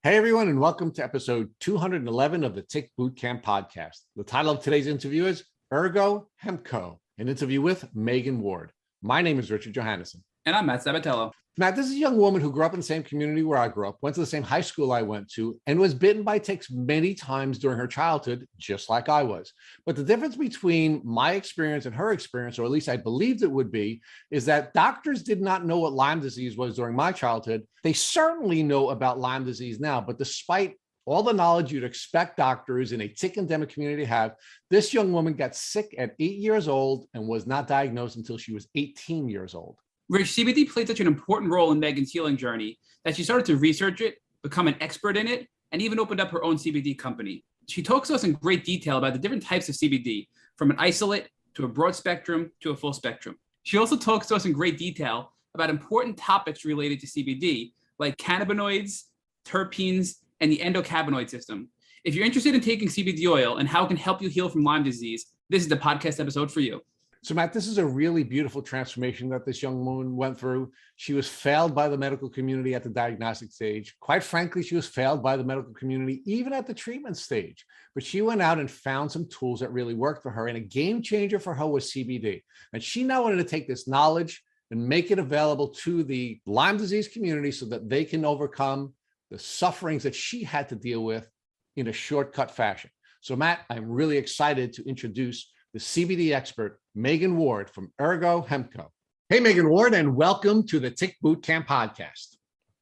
Hey everyone, and welcome to episode 211 of the Tick Bootcamp podcast. The title of today's interview is Ergo Hemp Co, an interview with Meghan Ward. My name is Richard Johannesson. And I'm Matt Sabatello. Matt, this is a young woman who grew up in the same community where I grew up, went to the same high school I went to, and was bitten by ticks many times during her childhood, just like I was. But the difference between my experience and her experience, or at least I believed it would be, is that doctors did not know what Lyme disease was during my childhood. They certainly know about Lyme disease now, but despite all the knowledge you'd expect doctors in a tick endemic community to have, this young woman got sick at 8 years old and was not diagnosed until she was 18 years old. Rich, CBD played such an important role in Meghan's healing journey that she started to research it, become an expert in it, and even opened up her own CBD company. She talks to us in great detail about the different types of CBD, from an isolate to a broad spectrum to a full spectrum. She also talks to us in great detail about important topics related to CBD, like cannabinoids, terpenes, and the endocannabinoid system. If you're interested in taking CBD oil and how it can help you heal from Lyme disease, this is the podcast episode for you. So Matt, this is a really beautiful transformation that this young woman went through. She was failed by the medical community at the diagnostic stage. Quite frankly, she was failed by the medical community even at the treatment stage. But she went out and found some tools that really worked for her. And a game changer for her was CBD. And she now wanted to take this knowledge and make it available to the Lyme disease community so that they can overcome the sufferings that she had to deal with in a shortcut fashion. So Matt, I'm really excited to introduce the CBD expert, Meghan Ward from Ergo Hemp Co. Hey, Meghan Ward, and welcome to the Tick Bootcamp podcast.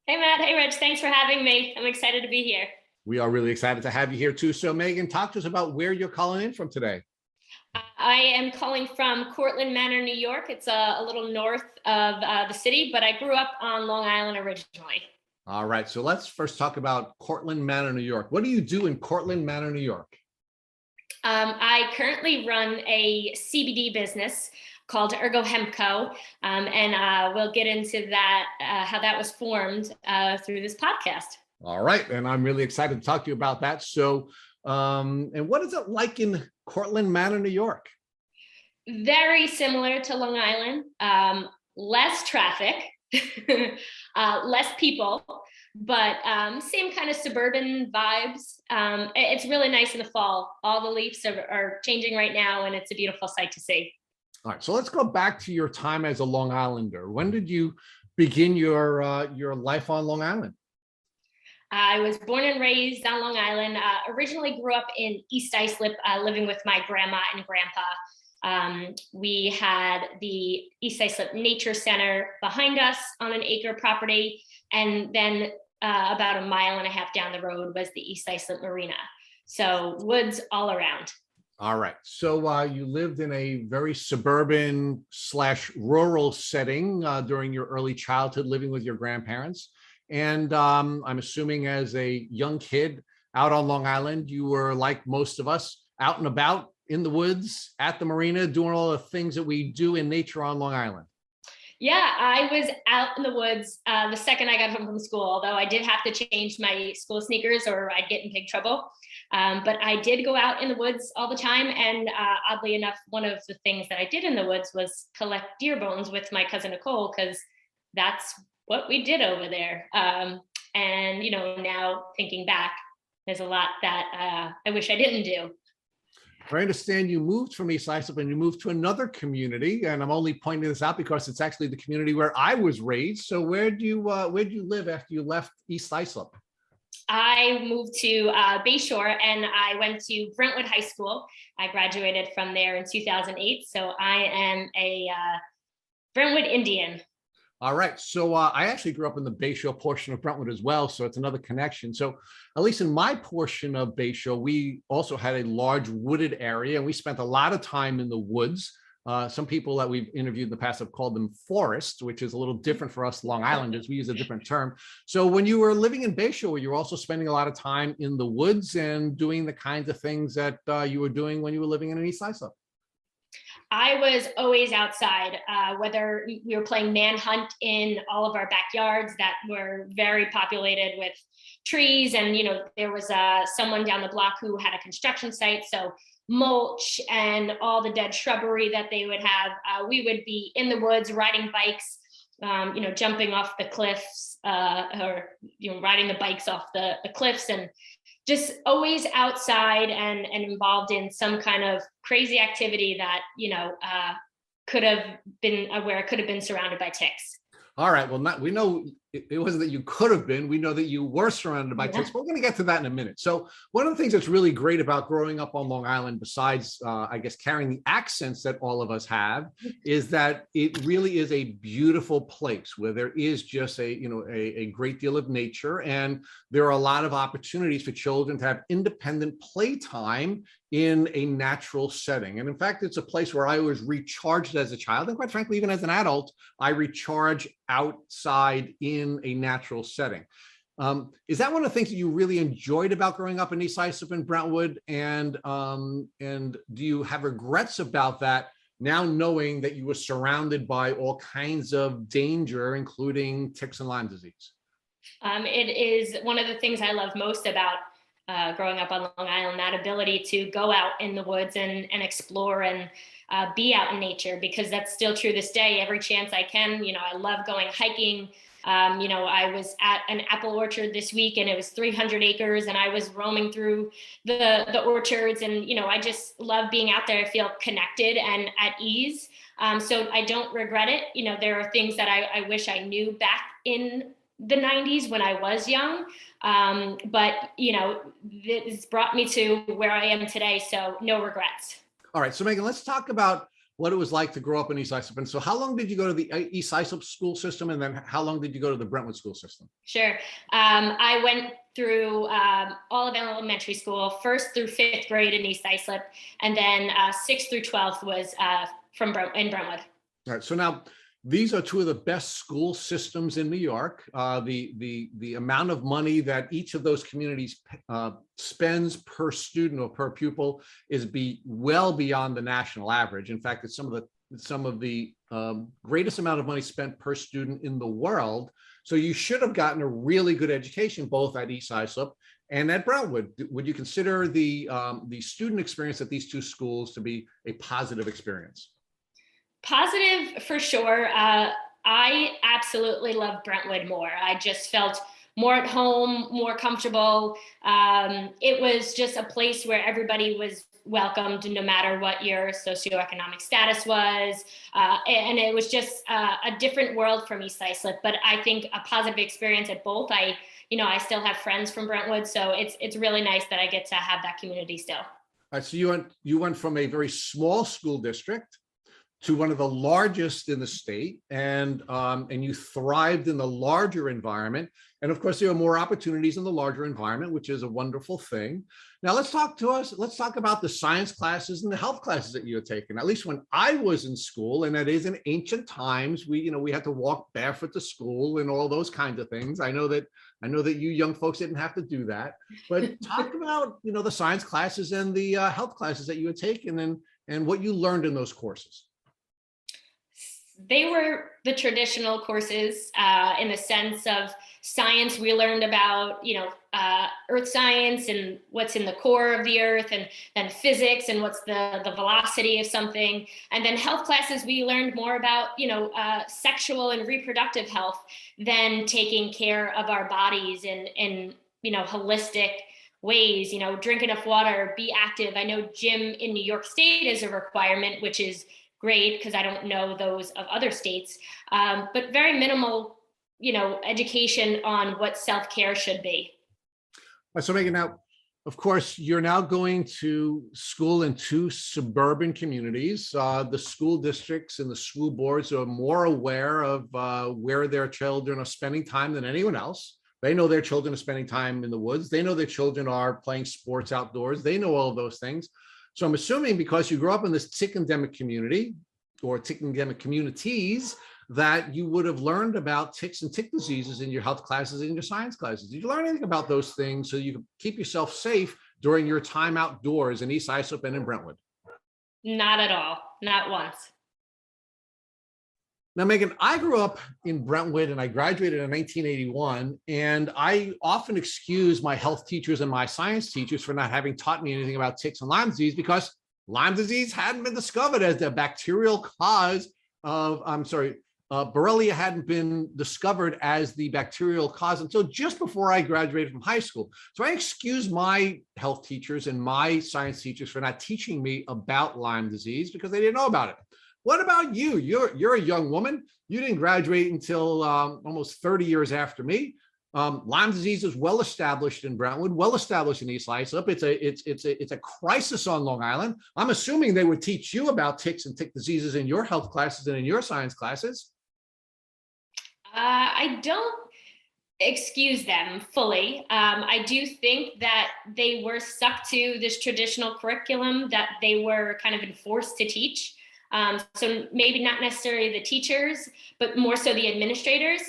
Hey, Matt. Hey, Rich. Thanks for having me. I'm excited to be here. We are really excited to have you here too. So Meghan, talk to us about where you're calling in from today. I am calling from Cortland Manor, New York. It's a little north of the city, but I grew up on Long Island originally. All right. So let's first talk about Cortland Manor, New York. What do you do in Cortland Manor, New York? I currently run a CBD business called Ergo Hemp Co. And we'll get into that, how that was formed through this podcast. All right. And I'm really excited to talk to you about that. So, and what is it like in Cortland Manor, New York? Very similar to Long Island, less traffic, less people, but same kind of suburban vibes. It's really nice in the fall. All the leaves are changing right now, and it's a beautiful sight to see. All right, so let's go back to your time as a Long Islander. When did you begin your life on Long Island? I was born and raised on Long Island. Originally grew up in East Islip, living with my grandma and grandpa. We had the East Islip Nature Center behind us on an acre property, and then about a mile and a half down the road was the East Islip Marina. So woods all around. All right. So you lived in a very suburban / rural setting during your early childhood, living with your grandparents. And I'm assuming as a young kid out on Long Island, you were like most of us, out and about in the woods, at the marina, doing all the things that we do in nature on Long Island. Yeah, I was out in the woods the second I got home from school, although I did have to change my school sneakers or I'd get in big trouble. But I did go out in the woods all the time. And oddly enough, one of the things that I did in the woods was collect deer bones with my cousin Nicole, because that's what we did over there. And, now thinking back, there's a lot that I wish I didn't do. I understand you moved from East Islip and you moved to another community, and I'm only pointing this out because it's actually the community where I was raised. So where'd you live after you left East Islip? I moved to Bayshore, and I went to Brentwood High School. I graduated from there in 2008. So I am a Brentwood Indian. All right. So I actually grew up in the Bayshore portion of Brentwood as well. So it's another connection. So at least in my portion of Bayshore, we also had a large wooded area, and we spent a lot of time in the woods. Some people that we've interviewed in the past have called them forests, which is a little different for us Long Islanders. We use a different term. So when you were living in Bayshore, you were also spending a lot of time in the woods and doing the kinds of things that you were doing when you were living in East Islip. I was always outside, whether we were playing manhunt in all of our backyards that were very populated with trees. And, there was someone down the block who had a construction site. So mulch and all the dead shrubbery that they would have. We would be in the woods riding bikes jumping off the cliffs, or riding the bikes off the cliffs, and just always outside and involved in some kind of crazy activity that could have been where I could have been surrounded by ticks. All right. Well, we know it wasn't that you could have been. We know that you were surrounded by ticks. But we're going to get to that in a minute. So one of the things that's really great about growing up on Long Island, besides, I guess, carrying the accents that all of us have, is that it really is a beautiful place where there is just a great deal of nature, and there are a lot of opportunities for children to have independent playtime in a natural setting. And in fact, it's a place where I was recharged as a child, and quite frankly, even as an adult, I recharge outside in a natural setting. Is that one of the things that you really enjoyed about growing up in East Islip and Brentwood? And do you have regrets about that now, knowing that you were surrounded by all kinds of danger, including ticks and Lyme disease? It is one of the things I love most about growing up on Long Island, that ability to go out in the woods and explore and be out in nature, because that's still true this day. Every chance I can, I love going hiking. I was at an apple orchard this week, and it was 300 acres, and I was roaming through the orchards, and I just love being out there. I feel connected and at ease. So I don't regret it. There are things that I wish I knew back in the 90s when I was young. But it's brought me to where I am today. So no regrets. All right. So Meghan, let's talk about what it was like to grow up in East Islip. And so how long did you go to the East Islip school system? And then how long did you go to the Brentwood school system? Sure. I went through all of elementary school, 1st through 5th grade in East Islip. And then 6th through 12th was in Brentwood. All right. So now, these are two of the best school systems in New York. The amount of money that each of those communities spends per student or per pupil is well beyond the national average. In fact, it's some of the greatest amount of money spent per student in the world. So you should have gotten a really good education both at East Islip and at Brentwood. Would you consider the student experience at these two schools to be a positive experience? Positive for sure. I absolutely love Brentwood more. I just felt more at home, more comfortable. It was just a place where everybody was welcomed, no matter what your socioeconomic status was. And it was just a different world from East Islip, but I think a positive experience at both. I still have friends from Brentwood, so it's really nice that I get to have that community still. All right, so you went from a very small school district to one of the largest in the state, and you thrived in the larger environment. And of course, there are more opportunities in the larger environment, which is a wonderful thing. Now let's talk about the science classes and the health classes that you had taken. At least when I was in school, and that is in ancient times, we had to walk barefoot to school and all those kinds of things. I know that you young folks didn't have to do that, but talk about the science classes and the health classes that you had taken and what you learned in those courses. They were the traditional courses in the sense of science. We learned about, earth science and what's in the core of the earth, and then physics and what's the velocity of something. And then health classes, we learned more about, sexual and reproductive health than taking care of our bodies in holistic ways, drink enough water, be active. I know gym in New York State is a requirement, which is great because I don't know those of other states, but very minimal, education on what self-care should be. So Meghan, now, of course, you're now going to school in two suburban communities. The school districts and the school boards are more aware of where their children are spending time than anyone else. They know their children are spending time in the woods. They know their children are playing sports outdoors. They know all of those things. So I'm assuming because you grew up in this tick endemic community or tick endemic communities that you would have learned about ticks and tick diseases in your health classes and your science classes. Did you learn anything about those things so you could keep yourself safe during your time outdoors in East Islip and in Brentwood? Not at all. Not once. Now, Meghan, I grew up in Brentwood and I graduated in 1981, and I often excuse my health teachers and my science teachers for not having taught me anything about ticks and Lyme disease because Lyme disease hadn't been discovered as the bacterial cause of, Borrelia hadn't been discovered as the bacterial cause until just before I graduated from high school. So I excuse my health teachers and my science teachers for not teaching me about Lyme disease because they didn't know about it. What about you? You're a young woman. You didn't graduate until almost 30 years after me. Lyme disease is well established in Brentwood, well established in East Islip. It's a crisis on Long Island. I'm assuming they would teach you about ticks and tick diseases in your health classes and in your science classes. I don't excuse them fully. I do think that they were stuck to this traditional curriculum that they were kind of enforced to teach. So maybe not necessarily the teachers, but more so the administrators.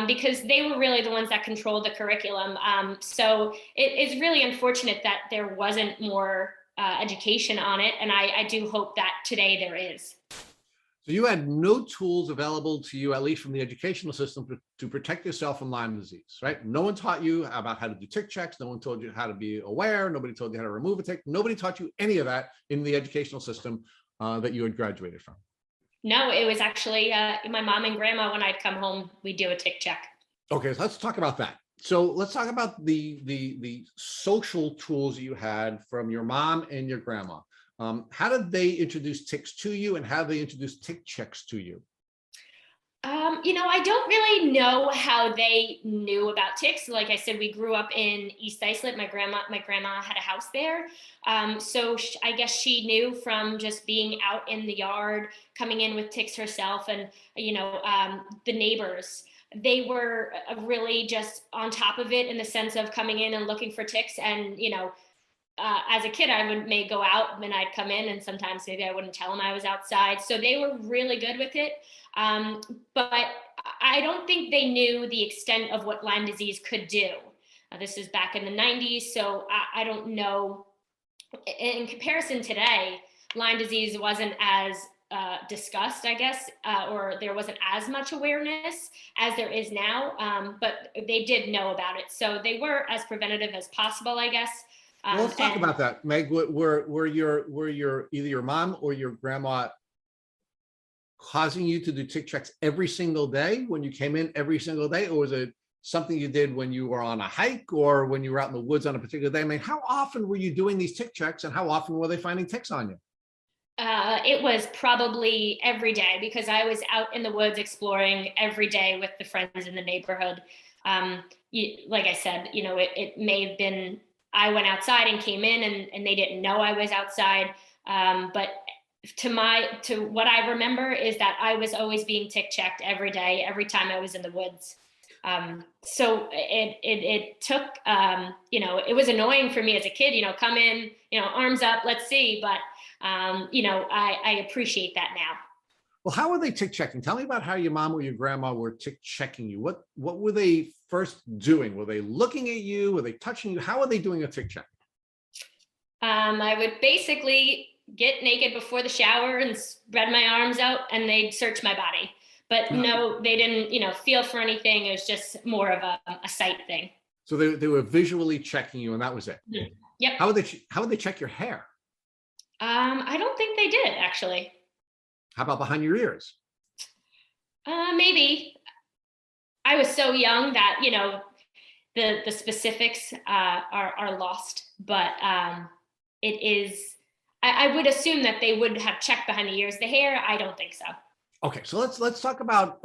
Because they were really the ones that controlled the curriculum. So it's really unfortunate that there wasn't more education on it. And I do hope that today there is. So you had no tools available to you, at least from the educational system, to protect yourself from Lyme disease, right? No one taught you about how to do tick checks. No one told you how to be aware. Nobody told you how to remove a tick. Nobody taught you any of that in the educational system that you had graduated from. No, it was actually my mom and grandma. When I'd come home, we'd do a tick check. Okay, so let's talk about that. So let's talk about the social tools you had from your mom and your grandma. How did they introduce ticks to you, and how did they introduce tick checks to you? I don't really know how they knew about ticks. Like I said, we grew up in East Islip. My grandma had a house there. So I guess she knew from just being out in the yard, coming in with ticks herself, and, the neighbors. They were really just on top of it in the sense of coming in and looking for ticks. And, as a kid, may go out and I'd come in, and sometimes maybe I wouldn't tell them I was outside. So they were really good with it. But I don't think they knew the extent of what Lyme disease could do. This is back in the 90s. So I don't know. In comparison today, Lyme disease wasn't as discussed, I guess, or there wasn't as much awareness as there is now. But they did know about it. So they were as preventative as possible, I guess. Well, let's talk about that, Meg. Were your either your mom or your grandma causing you to do tick checks every single day when you came in every single day, or was it something you did when you were on a hike or when you were out in the woods on a particular day? I mean, how often were you doing these tick checks, and how often were they finding ticks on you? It was probably every day, because I was out in the woods exploring every day with the friends in the neighborhood. Like I said, it may have been I went outside and came in, and they didn't know I was outside. But to what I remember is that I was always being tick checked every day, every time I was in the woods. So it took, it was annoying for me as a kid, come in, arms up, let's see. But, I appreciate that now. Well, how were they tick checking? Tell me about how your mom or your grandma were tick checking you. What were they first doing? Were they looking at you? Were they touching you? How are they doing a tick check? I would basically get naked before the shower and spread my arms out, and they'd search my body. But no, they didn't, feel for anything. It was just more of a sight thing. So they were visually checking you, and that was it. Mm-hmm. Yep. How would they check your hair? I don't think they did, actually. How about behind your ears? Maybe. I was so young that, the specifics are lost, but it is, I would assume that they would have checked behind the ears. The hair, I don't think so. Okay, so let's talk about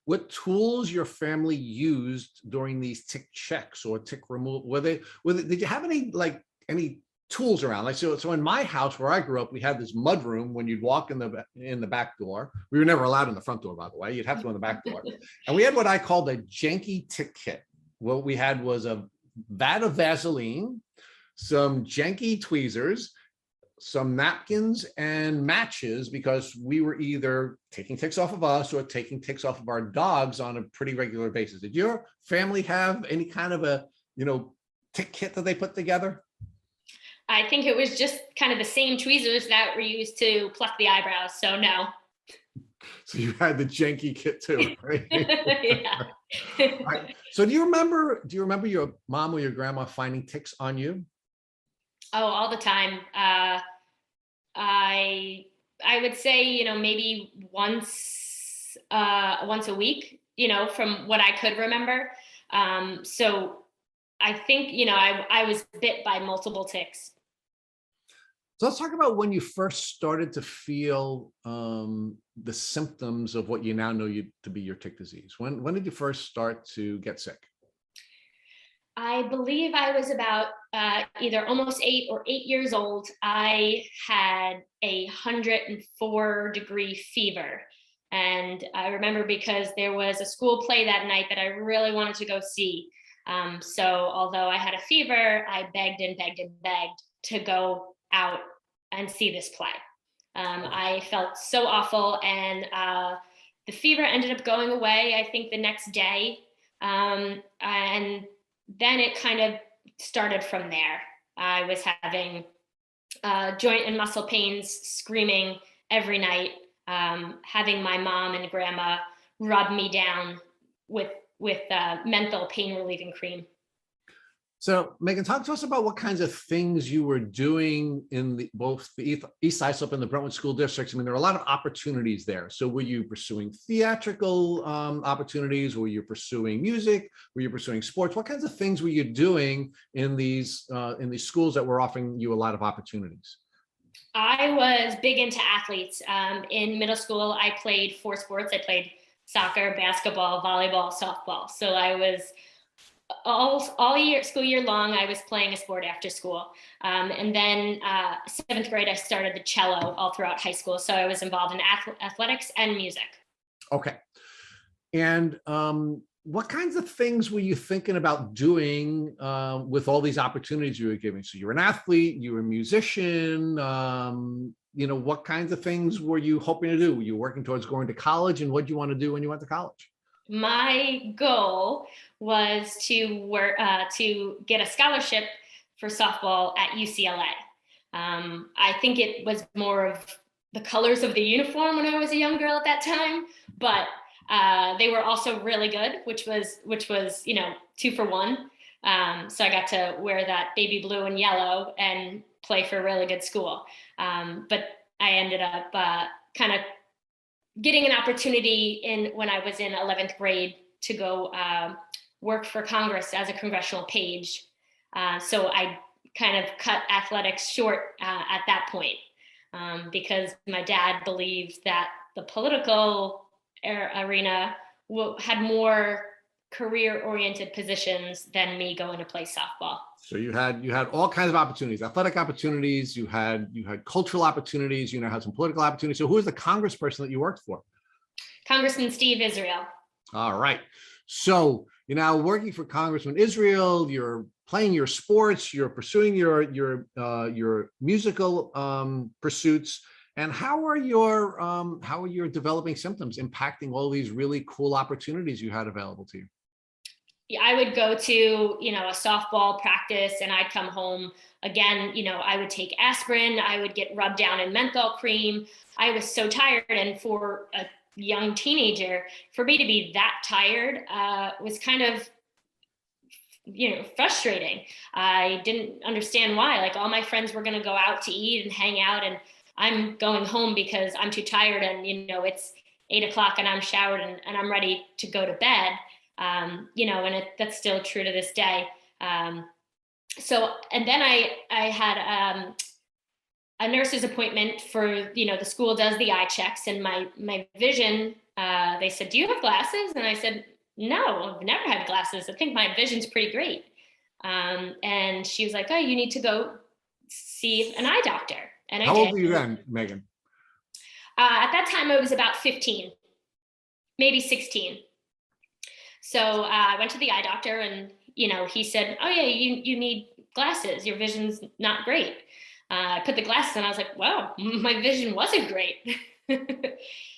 what tools your family used during these tick checks or tick removal. Did you have any tools around? Like so in my house where I grew up, we had this mud room. When you'd walk in the back door, we were never allowed in the front door, by the way. You'd have to go in the back door. And we had what I called a janky tick kit. What we had was a vat of Vaseline, some janky tweezers, some napkins, and matches, because we were either taking ticks off of us or taking ticks off of our dogs on a pretty regular basis. Did your family have any kind of a tick kit that they put together? I think it was just kind of the same tweezers that were used to pluck the eyebrows. So no. So you had the janky kit too, right? Yeah. Right. So do you remember your mom or your grandma finding ticks on you? Oh, all the time. I would say, maybe once once a week, from what I could remember. So I think, I was bit by multiple ticks. So let's talk about when you first started to feel the symptoms of what you now know to be your tick disease. When did you first start to get sick? I believe I was about either almost 8 or 8 years old. I had 104-degree fever. And I remember because there was a school play that night that I really wanted to go see. So although I had a fever, I begged and begged and begged to go out and see this play. I felt so awful, and the fever ended up going away, I think, the next day. And then it kind of started from there. I was having joint and muscle pains, screaming every night, having my mom and grandma rub me down with menthol pain relieving cream. So Megan, talk to us about what kinds of things you were doing in both the East Islip and the Brentwood school districts. I mean, there are a lot of opportunities there. So were you pursuing theatrical opportunities? Were you pursuing music? Were you pursuing sports? What kinds of things were you doing in these schools that were offering you a lot of opportunities? I was big into athletes. In middle school, I played 4 sports. I played soccer, basketball, volleyball, softball. So I was school year long, I was playing a sport after school. And then 7th grade, I started the cello all throughout high school. So I was involved in athletics and music. Okay. And what kinds of things were you thinking about doing with all these opportunities you were giving? So you're an athlete, you were a musician, what kinds of things were you hoping to do? Were you working towards going to college, and what did you want to do when you went to college? My goal was to get a scholarship for softball at UCLA. I think it was more of the colors of the uniform when I was a young girl at that time, but they were also really good, which was 2 for 1. So I got to wear that baby blue and yellow and play for a really good school. But I ended up kind of getting an opportunity when I was in 11th grade to go work for Congress as a congressional page. So I kind of cut athletics short at that point because my dad believed that the political arena had more career-oriented positions than me going to play softball. So you had all kinds of opportunities, athletic opportunities, you had cultural opportunities, had some political opportunities. So who was the congressperson that you worked for? Congressman Steve Israel. All right. So you're now working for Congressman Israel, you're playing your sports, you're pursuing your musical pursuits. And how are your developing symptoms impacting all these really cool opportunities you had available to you? I would go to, a softball practice, and I'd come home again, I would take aspirin, I would get rubbed down in menthol cream. I was so tired. And for a young teenager, for me to be that tired was kind of, frustrating. I didn't understand why. Like, all my friends were going to go out to eat and hang out, and I'm going home because I'm too tired, and, it's 8 o'clock and I'm showered and I'm ready to go to bed. And that's still true to this day. And then I had a nurse's appointment for, the school does the eye checks, and my vision, they said, "Do you have glasses?" And I said, "No, I've never had glasses. I think my vision's pretty great." And she was like, "Oh, you need to go see an eye doctor." And I did. How old were you then, Megan? At that time, I was about 15, maybe 16. So I went to the eye doctor, and, he said, "Oh yeah, you need glasses. Your vision's not great." I put the glasses on. I was like, "Wow, my vision wasn't great."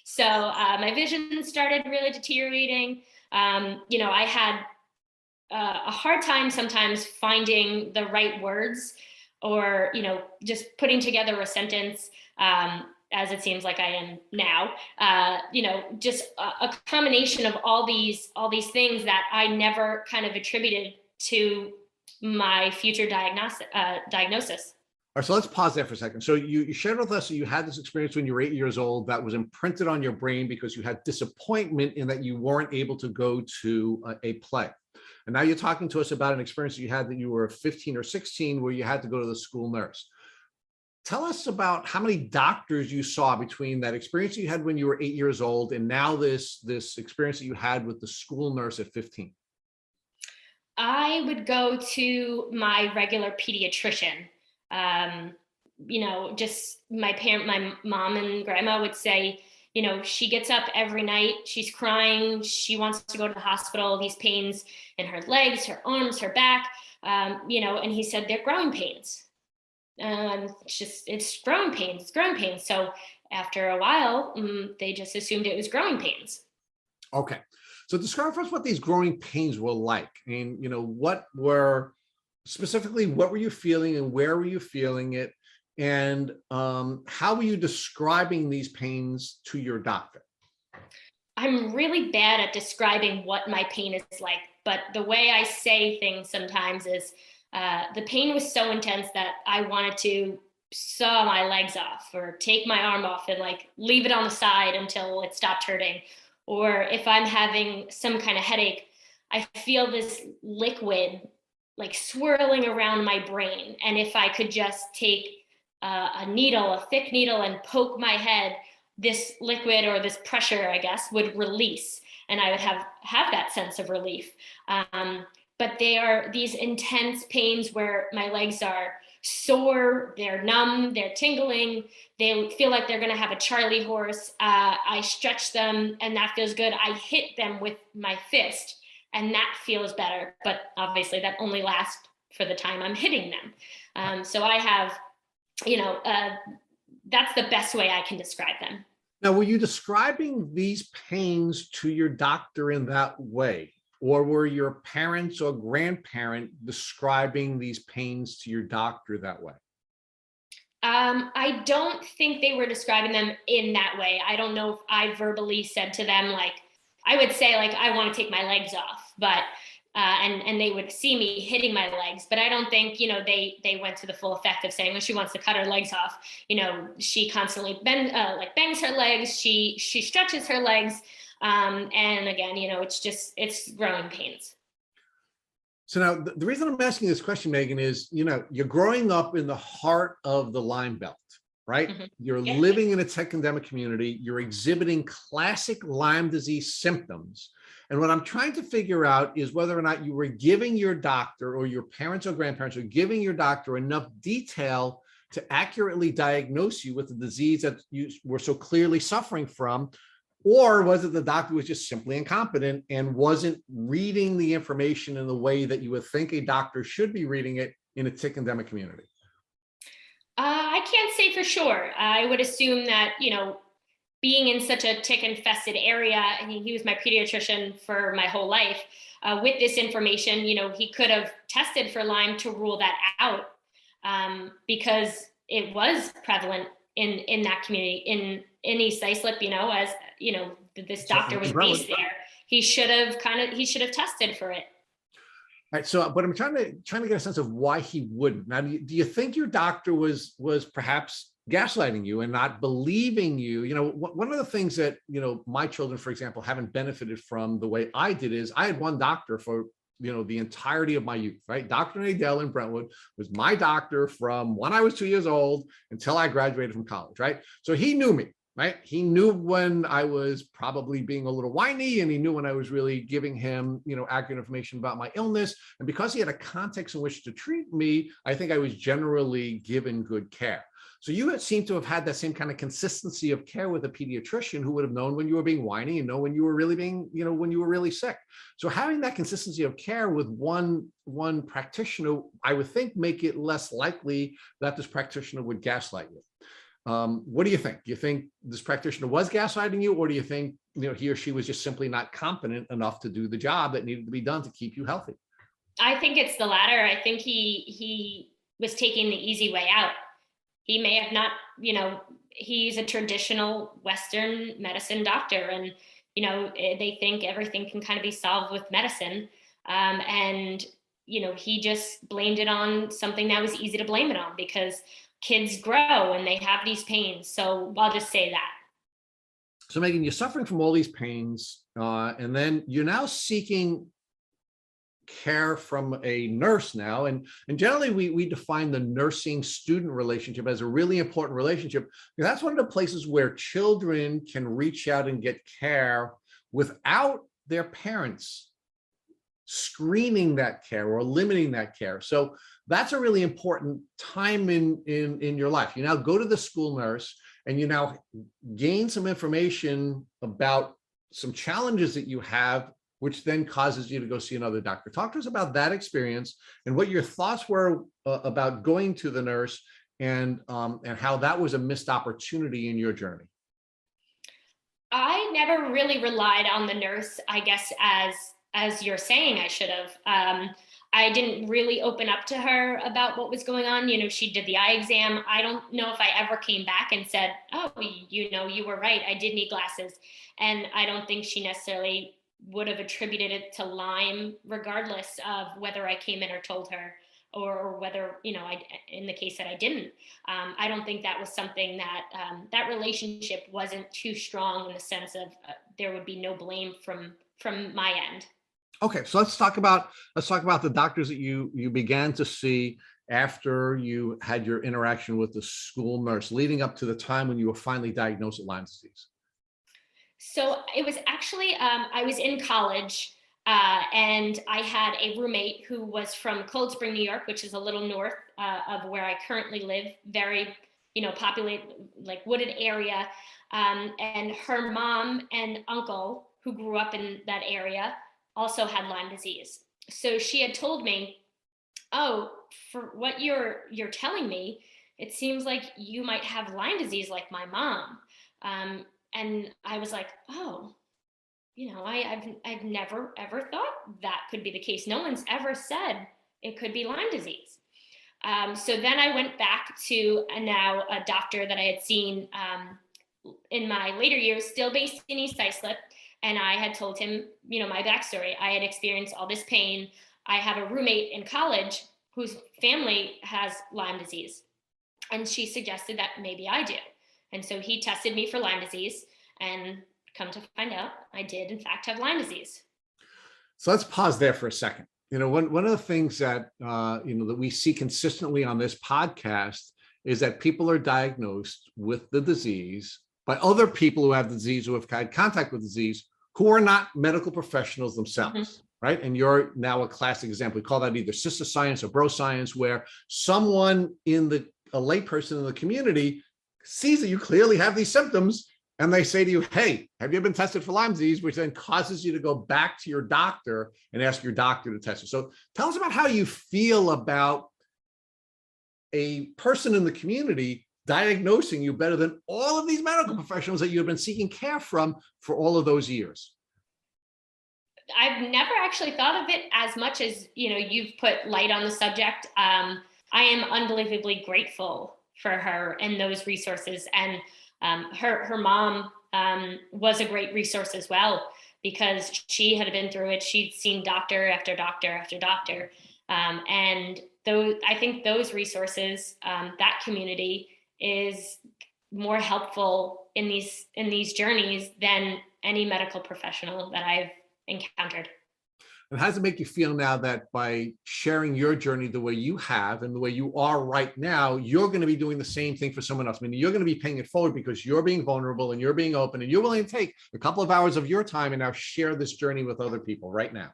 So my vision started really deteriorating. I had a hard time sometimes finding the right words, or, just putting together a sentence, as it seems like I am now, just a combination of all these things that I never kind of attributed to my future diagnosis. All right, so let's pause there for a second. So you shared with us that you had this experience when you were 8 years old that was imprinted on your brain because you had disappointment in that you weren't able to go to a play. And now you're talking to us about an experience that you had that you were 15 or 16 where you had to go to the school nurse. Tell us about how many doctors you saw between that experience you had when you were 8 years old and now this experience that you had with the school nurse at 15. I would go to my regular pediatrician. Just my mom and grandma would say, she gets up every night, she's crying, she wants to go to the hospital, these pains in her legs, her arms, her back, and he said they're growing pains. It's growing pains. So after a while, they just assumed it was growing pains. Okay. So describe for us what these growing pains were like. And, what were you feeling and where were you feeling it? And how were you describing these pains to your doctor? I'm really bad at describing what my pain is like, but the way I say things sometimes is the pain was so intense that I wanted to saw my legs off or take my arm off and leave it on the side until it stopped hurting. Or if I'm having some kind of headache, I feel this liquid swirling around my brain. And if I could just take a thick needle and poke my head, this liquid or this pressure, I guess, would release and I would have that sense of relief. But they are these intense pains where my legs are sore, they're numb, they're tingling, they feel like they're going to have a Charlie horse. I stretch them and that feels good. I hit them with my fist and that feels better. But obviously that only lasts for the time I'm hitting them. So I have, that's the best way I can describe them. Now, were you describing these pains to your doctor in that way? Or were your parents or grandparent describing these pains to your doctor that way? I don't think they were describing them in that way. I don't know if I verbally said to them, I would say I want to take my legs off, but and they would see me hitting my legs, but I don't think, they went to the full effect of saying, well, she wants to cut her legs off. She constantly bangs her legs. She stretches her legs. And again, it's growing pains. So now the reason I'm asking this question, Meghan, is, you're growing up in the heart of the Lyme Belt, right? Mm-hmm. You're living in a tech endemic community. You're exhibiting classic Lyme disease symptoms. And what I'm trying to figure out is whether or not you were giving your doctor or your parents or grandparents were giving your doctor enough detail to accurately diagnose you with the disease that you were so clearly suffering from. Or was it the doctor was just simply incompetent and wasn't reading the information in the way that you would think a doctor should be reading it in a tick endemic community? I can't say for sure. I would assume that, being in such a tick infested area, and he was my pediatrician for my whole life, with this information, he could have tested for Lyme to rule that out because it was prevalent in that community, in East Islip, as this doctor was based there. He should have tested for it. All right. So, but I'm trying to get a sense of why he wouldn't. Now, do you think your doctor was perhaps gaslighting you and not believing you? One of the things that, my children, for example, haven't benefited from the way I did is I had one doctor for the entirety of my youth, right? Dr. Nadell in Brentwood was my doctor from when I was 2 years old until I graduated from college, right? So he knew me, right? He knew when I was probably being a little whiny, and he knew when I was really giving him, accurate information about my illness. And because he had a context in which to treat me, I think I was generally given good care. So you seem to have had that same kind of consistency of care with a pediatrician who would have known when you were being whiny and know when you were really being, when you were really sick. So having that consistency of care with one practitioner, I would think make it less likely that this practitioner would gaslight you. What do you think? Do you think this practitioner was gaslighting you, or do you think, he or she was just simply not competent enough to do the job that needed to be done to keep you healthy? I think it's the latter. I think he was taking the easy way out. He may have not, he's a traditional Western medicine doctor, and, they think everything can kind of be solved with medicine. And he just blamed it on something that was easy to blame it on because kids grow and they have these pains. So I'll just say that. So Meghan, you're suffering from all these pains, and then you're now seeking care from a nurse now. And generally we define the nursing student relationship as a really important relationship, because that's one of the places where children can reach out and get care without their parents screening that care or limiting that care. So that's a really important time in your life. You now go to the school nurse and you now gain some information about some challenges that you have, which then causes you to go see another doctor. Talk to us about that experience and what your thoughts were about going to the nurse, and how that was a missed opportunity in your journey. I never really relied on the nurse, I guess, as you're saying I should have. I didn't really open up to her about what was going on. She did the eye exam. I don't know if I ever came back and said, oh, you were right, I did need glasses. And I don't think she necessarily would have attributed it to Lyme, regardless of whether I came in or told her, or whether, in the case that I didn't. I don't think that was something that that relationship wasn't too strong in the sense of there would be no blame from my end. Okay, so let's talk about the doctors that you began to see after you had your interaction with the school nurse, leading up to the time when you were finally diagnosed with Lyme disease. So it was actually, I was in college and I had a roommate who was from Cold Spring, New York, which is a little north of where I currently live, very, populated, like wooded area. And her mom and uncle, who grew up in that area, also had Lyme disease. So she had told me, oh, for what you're telling me, it seems like you might have Lyme disease like my mom. And I was like, oh, I've never ever thought that could be the case. No one's ever said it could be Lyme disease. So then I went back to a doctor that I had seen in my later years, still based in East Islip. And I had told him, my backstory. I had experienced all this pain. I have a roommate in college whose family has Lyme disease. And she suggested that maybe I do. And so he tested me for Lyme disease, and come to find out, I did in fact have Lyme disease. So let's pause there for a second. One of the things that that we see consistently on this podcast is that people are diagnosed with the disease by other people who have the disease, who have had contact with the disease, who are not medical professionals themselves. Mm-hmm. Right? And you're now a classic example. We call that either sister science or bro science, where someone a layperson in the community sees that you clearly have these symptoms, and they say to you, hey, have you been tested for Lyme disease? Which then causes you to go back to your doctor and ask your doctor to test you. So tell us about how you feel about a person in the community diagnosing you better than all of these medical professionals that you have been seeking care from for all of those years. I've never actually thought of it as much as, you've put light on the subject. I am unbelievably grateful for her and those resources. And her mom was a great resource as well, because she had been through it. She'd seen doctor after doctor after doctor. And I think those resources, that community is more helpful in these journeys than any medical professional that I've encountered. And how does it make you feel now that by sharing your journey the way you have and the way you are right now, you're going to be doing the same thing for someone else? I mean, you're going to be paying it forward because you're being vulnerable and you're being open and you're willing to take a couple of hours of your time and now share this journey with other people right now.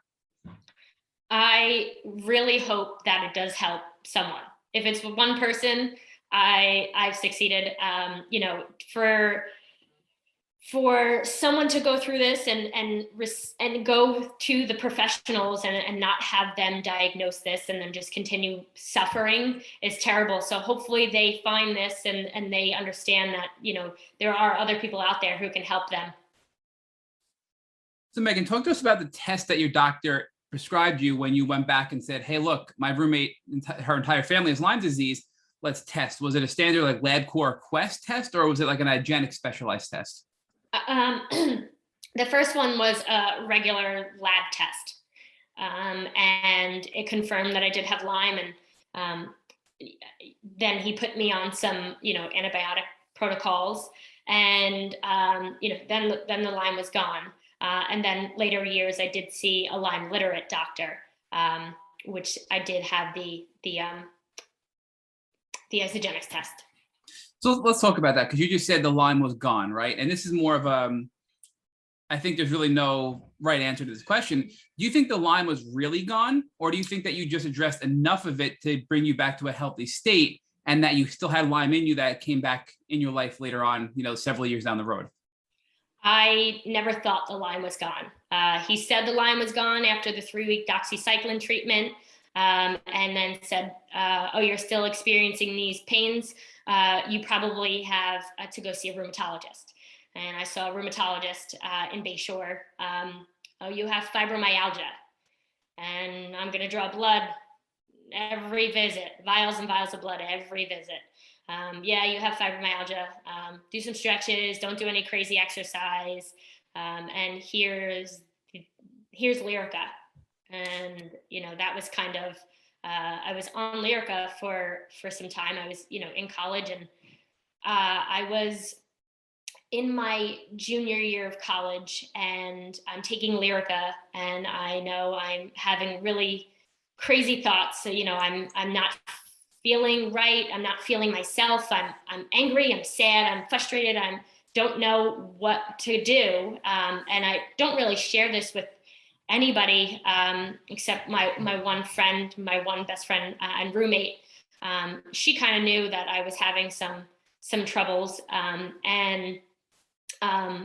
I really hope that it does help someone. If it's one person, I've succeeded. For someone to go through this and go to the professionals and not have them diagnose this and then just continue suffering is terrible. So hopefully they find this and they understand that, there are other people out there who can help them. So Meghan, talk to us about the test that your doctor prescribed you when you went back and said, hey, look, my roommate, her entire family has Lyme disease. Let's test. Was it a standard like LabCorp Quest test, or was it like an IGeneX specialized test? The first one was a regular lab test. and it confirmed that I did have Lyme. And then he put me on some, antibiotic protocols, and then the Lyme was gone. And then later years, I did see a Lyme Literate doctor, which I did have the isogenics test. So let's talk about that, because you just said the Lyme was gone, right? And this is more of I think there's really no right answer to this question. Do you think the Lyme was really gone, or do you think that you just addressed enough of it to bring you back to a healthy state, and that you still had Lyme in you that came back in your life later on, several years down the road? I never thought the Lyme was gone. He said the Lyme was gone after the 3-week doxycycline treatment, and then said, oh, you're still experiencing these pains. You probably have to go see a rheumatologist. And I saw a rheumatologist in Bayshore. Oh, you have fibromyalgia. And I'm going to draw blood every visit, vials and vials of blood every visit. Yeah, you have fibromyalgia. Do some stretches. Don't do any crazy exercise. And here's Lyrica. And, that was kind of, I was on Lyrica for some time. I was, in college, and I was in my junior year of college, and I'm taking Lyrica, and I know I'm having really crazy thoughts. So, I'm not feeling right. I'm not feeling myself. I'm angry. I'm sad. I'm frustrated. I don't know what to do. And I don't really share this with anybody except my one friend, my one best friend and roommate. She kind of knew that I was having some troubles. And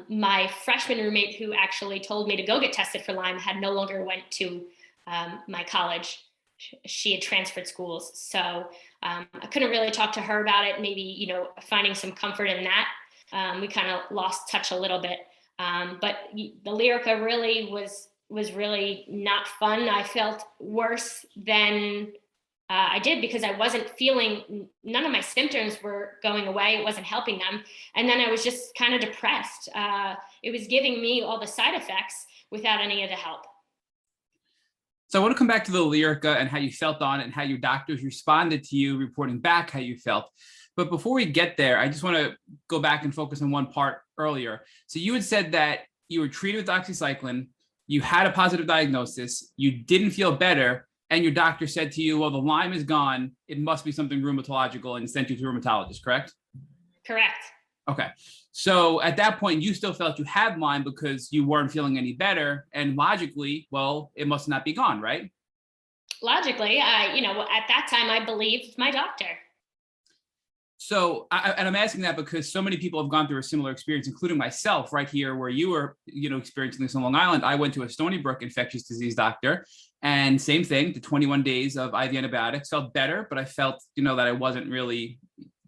my freshman roommate, who actually told me to go get tested for Lyme, had no longer went to my college. She had transferred schools. So I couldn't really talk to her about it. Maybe, finding some comfort in that. We kind of lost touch a little bit. But the Lyrica really was really not fun. I felt worse than I did, because I wasn't feeling, none of my symptoms were going away. It wasn't helping them. And then I was just kind of depressed. It was giving me all the side effects without any of the help. So I want to come back to the Lyrica and how you felt on it and how your doctors responded to you reporting back how you felt. But before we get there, I just want to go back and focus on one part earlier. So you had said that you were treated with doxycycline, you had a positive diagnosis, you didn't feel better, and your doctor said to you, well, the Lyme is gone, it must be something rheumatological, and sent you to a rheumatologist, correct? Correct. Okay. So at that point, you still felt you had Lyme because you weren't feeling any better. And logically, well, it must not be gone, right? Logically, at that time, I believed my doctor. So, and I'm asking that because so many people have gone through a similar experience, including myself right here, where you were, experiencing this on Long Island. I went to a Stony Brook infectious disease doctor, and same thing, the 21 days of IV antibiotics, felt better, but I felt, that I wasn't really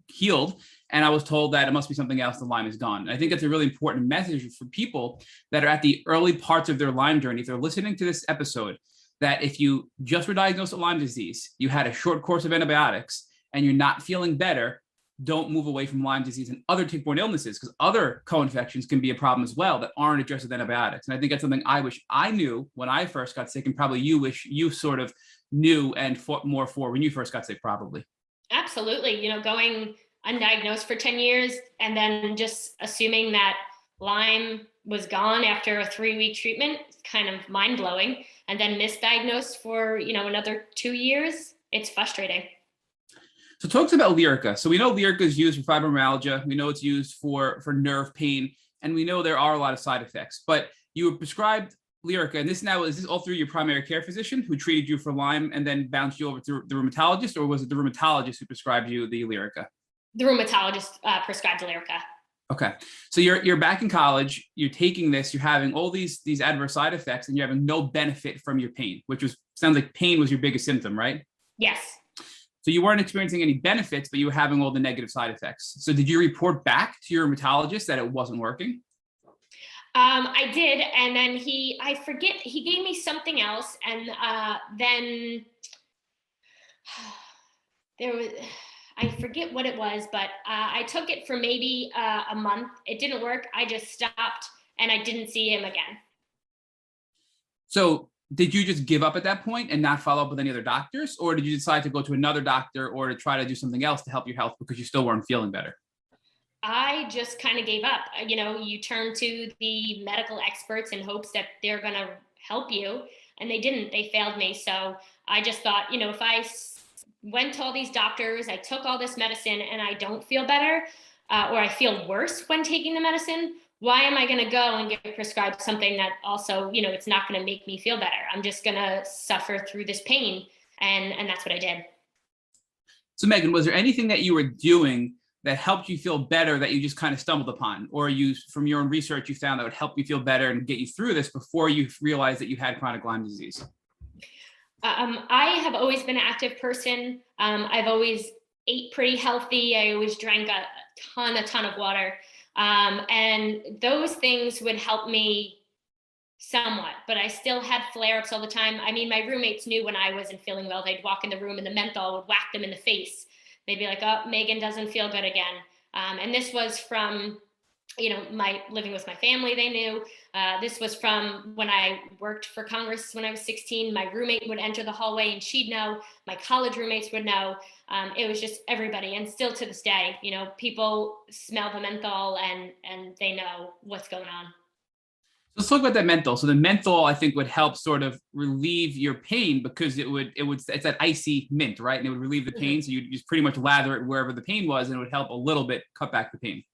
healed. And I was told that it must be something else. The Lyme is gone. And I think that's a really important message for people that are at the early parts of their Lyme journey. If they're listening to this episode, that if you just were diagnosed with Lyme disease, you had a short course of antibiotics, and you're not feeling better, don't move away from Lyme disease and other tick-borne illnesses, because other co-infections can be a problem as well that aren't addressed with antibiotics. And I think that's something I wish I knew when I first got sick, and probably you wish you sort of knew and fought more for when you first got sick, probably. Absolutely. Going undiagnosed for 10 years and then just assuming that Lyme was gone after a 3-week treatment, it's kind of mind-blowing. And then misdiagnosed for, another 2 years. It's frustrating. So talk to us about Lyrica. So we know Lyrica is used for fibromyalgia. We know it's used for nerve pain. And we know there are a lot of side effects. But you were prescribed Lyrica, and is this all through your primary care physician who treated you for Lyme and then bounced you over to the rheumatologist, or was it the rheumatologist who prescribed you the Lyrica? The rheumatologist prescribed Lyrica. Okay. So you're back in college, you're taking this, you're having all these adverse side effects, and you're having no benefit from your pain, sounds like pain was your biggest symptom, right? Yes. So you weren't experiencing any benefits, but you were having all the negative side effects. So did you report back to your rheumatologist that it wasn't working? I did. And then he gave me something else. And then I forget what it was, but I took it for maybe a month. It didn't work. I just stopped, and I didn't see him again. So did you just give up at that point and not follow up with any other doctors? Or did you decide to go to another doctor or to try to do something else to help your health because you still weren't feeling better? I just kind of gave up. You turn to the medical experts in hopes that they're going to help you. And they didn't. They failed me. So I just thought, if I went to all these doctors, I took all this medicine and I don't feel better, or I feel worse when taking the medicine, why am I going to go and get prescribed something that also, it's not going to make me feel better? I'm just going to suffer through this pain. And that's what I did. So Meghan, was there anything that you were doing that helped you feel better that you just kind of stumbled upon, or you, from your own research, you found that would help you feel better and get you through this before you realized that you had chronic Lyme disease? I have always been an active person. I've always ate pretty healthy. I always drank a ton of water. And those things would help me somewhat, but I still had flare-ups all the time. I mean, my roommates knew when I wasn't feeling well. They'd walk in the room and the menthol would whack them in the face. They'd be like, oh, Meghan doesn't feel good again. And this was from, my living with my family, they knew. This was from when I worked for Congress when I was 16. My roommate would enter the hallway and she'd know. My college roommates would know. It was just everybody. And still to this day, people smell the menthol and they know what's going on. Let's talk about that menthol. So the menthol, I think, would help sort of relieve your pain because it's that icy mint, right? And it would relieve the pain. So you just pretty much lather it wherever the pain was, and it would help a little bit cut back the pain.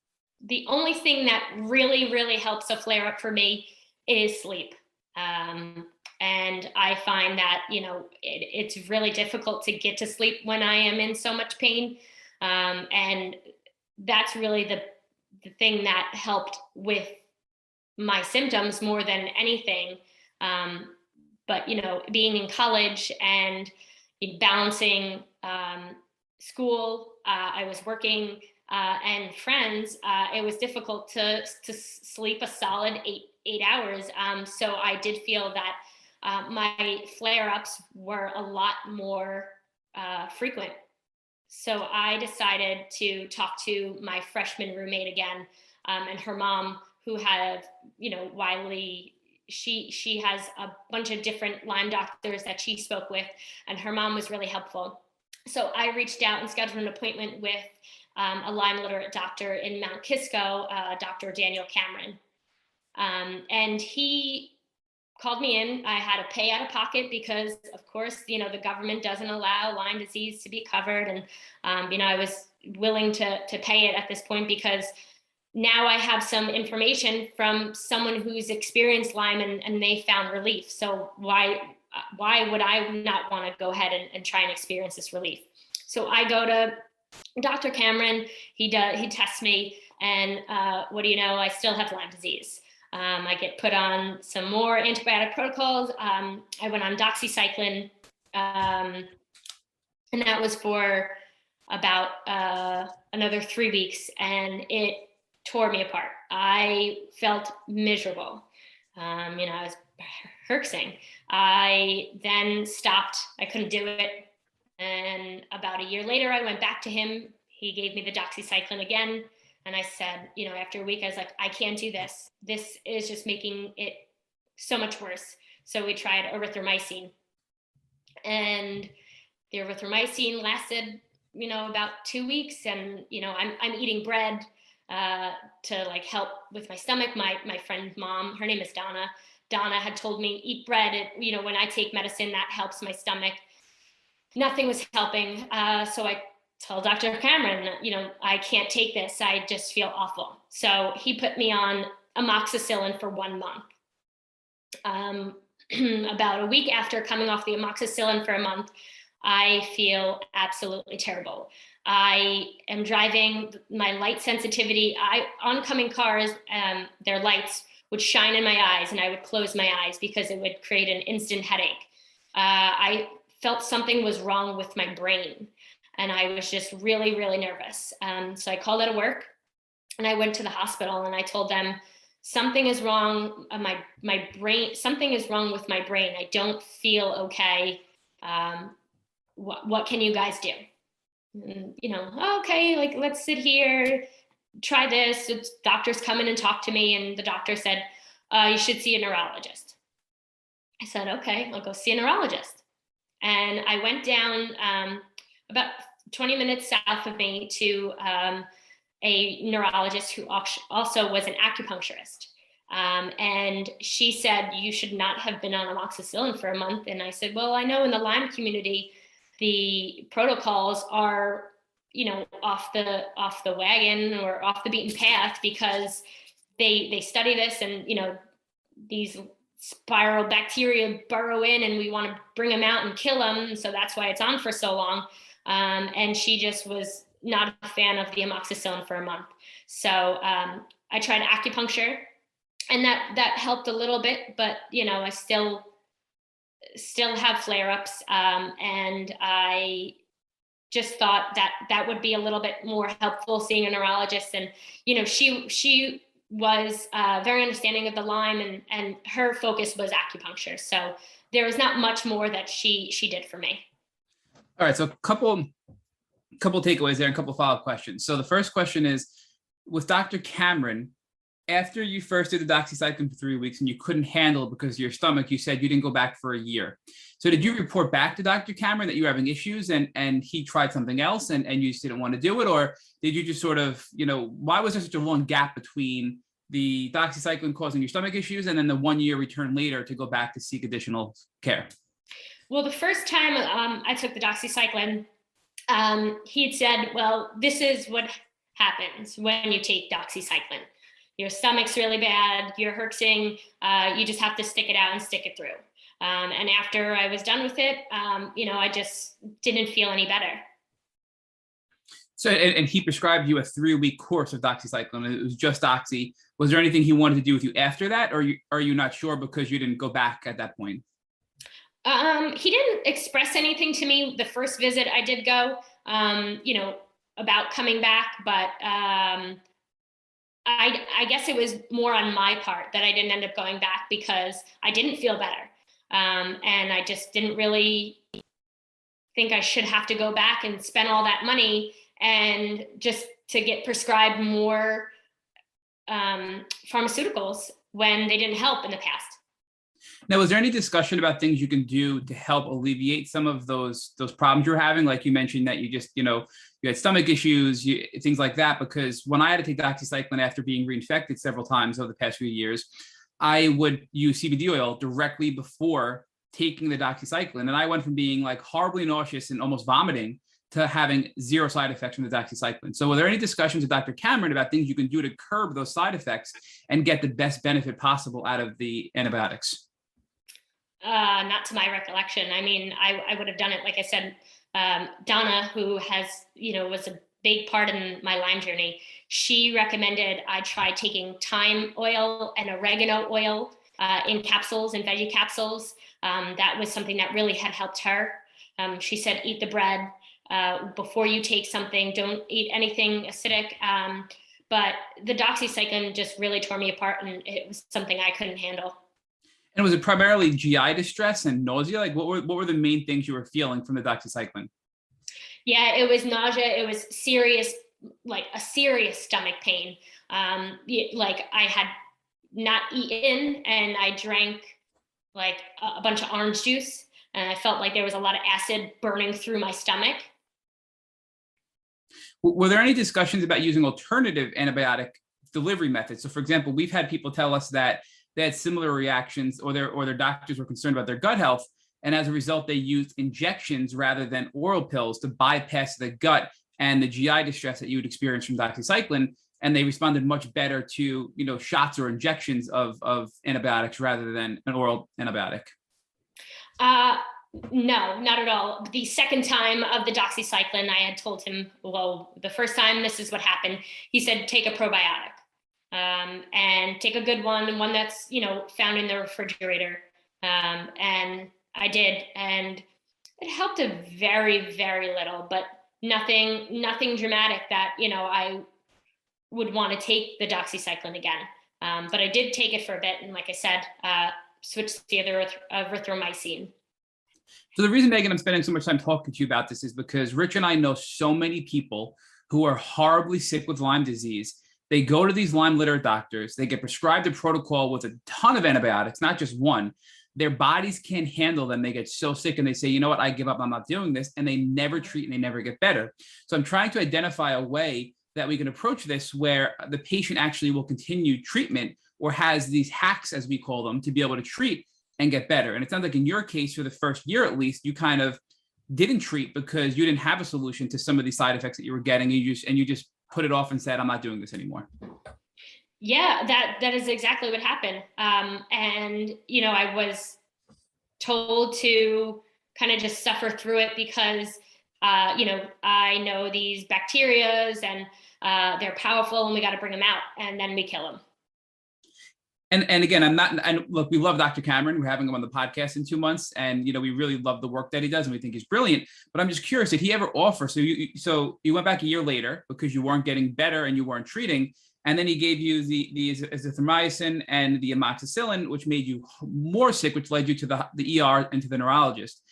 The only thing that really, really helps a flare up for me is sleep. And I find that, it's really difficult to get to sleep when I am in so much pain. And that's really the thing that helped with my symptoms more than anything. But, being in college and balancing school, I was working and friends, it was difficult to sleep a solid eight hours. So I did feel that my flare-ups were a lot more frequent. So I decided to talk to my freshman roommate again, and her mom, who had, Wiley, she has a bunch of different Lyme doctors that she spoke with, and her mom was really helpful. So I reached out and scheduled an appointment with a Lyme Literate doctor in Mount Kisco, Dr. Daniel Cameron. And he called me in. I had to pay out of pocket because, of course, the government doesn't allow Lyme disease to be covered. And, I was willing to pay it at this point because now I have some information from someone who's experienced Lyme and they found relief. So why would I not want to go ahead and try and experience this relief? So I go to Dr. Cameron, he tests me, and what do you know, I still have Lyme disease. I get put on some more antibiotic protocols. I went on doxycycline, and that was for about another 3 weeks, and it tore me apart. I felt miserable. I was herxing. I then stopped. I couldn't do it. And about a year later, I went back to him. He gave me the doxycycline again. And I said, after a week, I was like, I can't do this. This is just making it so much worse. So we tried erythromycin. And the erythromycin lasted, about 2 weeks. And, I'm eating bread to help with my stomach. My friend's mom, her name is Donna. Donna had told me, eat bread. When I take medicine, that helps my stomach. Nothing was helping. So I told Dr. Cameron, I can't take this. I just feel awful. So he put me on amoxicillin for 1 month. About a week after coming off the amoxicillin for a month, I feel absolutely terrible. I am driving, my light sensitivity, oncoming cars, their lights would shine in my eyes and I would close my eyes because it would create an instant headache. I felt something was wrong with my brain and I was just really, really nervous. So I called out of work and I went to the hospital and I told them, something is wrong. My brain, something is wrong with my brain. I don't feel okay. What can you guys do? And, okay, let's sit here, try this. So doctors come in and talk to me. And the doctor said, you should see a neurologist. I said, okay, I'll go see a neurologist. And I went down about 20 minutes south of me to a neurologist who also was an acupuncturist. And she said, you should not have been on amoxicillin for a month. And I said, well, I know in the Lyme community, the protocols are, off the wagon or off the beaten path, because they study this, and, these spiral bacteria burrow in and we want to bring them out and kill them. So that's why it's on for so long. And she just was not a fan of the amoxicillin for a month. So I tried acupuncture, and that helped a little bit, but I still have flare-ups. And I just thought that would be a little bit more helpful, seeing a neurologist. And, she was very understanding of the Lyme, and her focus was acupuncture. So there was not much more that she did for me. All right. So a couple takeaways there and a couple follow-up questions. So the first question is, with Dr. Cameron, after you first did the doxycycline for 3 weeks and you couldn't handle it because of your stomach, you said you didn't go back for a year. So did you report back to Dr. Cameron that you were having issues and he tried something else and you just didn't want to do it? Or did you just sort of, why was there such a long gap between the doxycycline causing your stomach issues and then the 1 year return later to go back to seek additional care? Well, the first time I took the doxycycline, he had said, well, this is what happens when you take doxycycline. Your stomach's really bad, you're herxing, you just have to stick it out and stick it through. And after I was done with it, I just didn't feel any better. So, and he prescribed you a 3-week course of doxycycline. It was just doxy. Was there anything he wanted to do with you after that? Or are you not sure because you didn't go back at that point? He didn't express anything to me the first visit I did go, about coming back, but I guess it was more on my part that I didn't end up going back because I didn't feel better. And I just didn't really think I should have to go back and spend all that money and just to get prescribed more pharmaceuticals when they didn't help in the past. Now, was there any discussion about things you can do to help alleviate some of those problems you're having? Like you mentioned that you just, you had stomach issues, things like that. Because when I had to take doxycycline after being reinfected several times over the past few years, I would use CBD oil directly before taking the doxycycline. And I went from being like horribly nauseous and almost vomiting to having zero side effects from the doxycycline. So were there any discussions with Dr. Cameron about things you can do to curb those side effects and get the best benefit possible out of the antibiotics? Not to my recollection. I mean, I would have done it. Like I said, Donna, who has, was a big part in my Lyme journey, she recommended I try taking thyme oil and oregano oil in capsules and veggie capsules. That was something that really had helped her. She said, eat the bread before you take something. Don't eat anything acidic. But the doxycycline just really tore me apart, and it was something I couldn't handle. And was it primarily GI distress and nausea? Like what were the main things you were feeling from the doxycycline? Yeah, it was nausea. It was serious, like a serious stomach pain. Like I had not eaten and I drank like a bunch of orange juice, and I felt like there was a lot of acid burning through my stomach. Were there any discussions about using alternative antibiotic delivery methods? So for example, we've had people tell us that they had similar reactions, or their doctors were concerned about their gut health. And as a result, they used injections rather than oral pills to bypass the gut and the GI distress that you would experience from doxycycline. And they responded much better to, shots or injections of antibiotics rather than an oral antibiotic. No, not at all. The second time of the doxycycline, I had told him, well, the first time this is what happened. He said, take a probiotic. And take a good one that's, found in the refrigerator. And I did, and it helped a very, very little, but nothing dramatic that, I would want to take the doxycycline again. But I did take it for a bit. And like I said, switched to the other erythromycin. So the reason, Meghan, I'm spending so much time talking to you about this is because Rich and I know so many people who are horribly sick with Lyme disease. They go to these Lyme Literate doctors. They get prescribed a protocol with a ton of antibiotics, not just one. their bodies can't handle them. They get so sick and they say, you know what, I give up, I'm not doing this. And they never treat and they never get better. So I'm trying to identify a way that we can approach this where the patient actually will continue treatment or has these hacks, as we call them, to be able to treat and get better. And it sounds like in your case, for the first year at least, you kind of didn't treat because you didn't have a solution to some of these side effects that you were getting. You just put it off and said, I'm not doing this anymore. Yeah, that is exactly what happened. And, you know, I told to kind of just suffer through it because, you know, I know these bacterias and they're powerful and we got to bring them out and then we kill them. And again, look, we love Dr. Cameron. We're having him on the podcast in 2 months. And, you know, we really love the work that he does and we think he's brilliant. But I'm just curious, did he ever offer? So you went back a year later because you weren't getting better and you weren't treating. And then he gave you the azithromycin and the amoxicillin, which made you more sick, which led you to the ER and to the neurologist.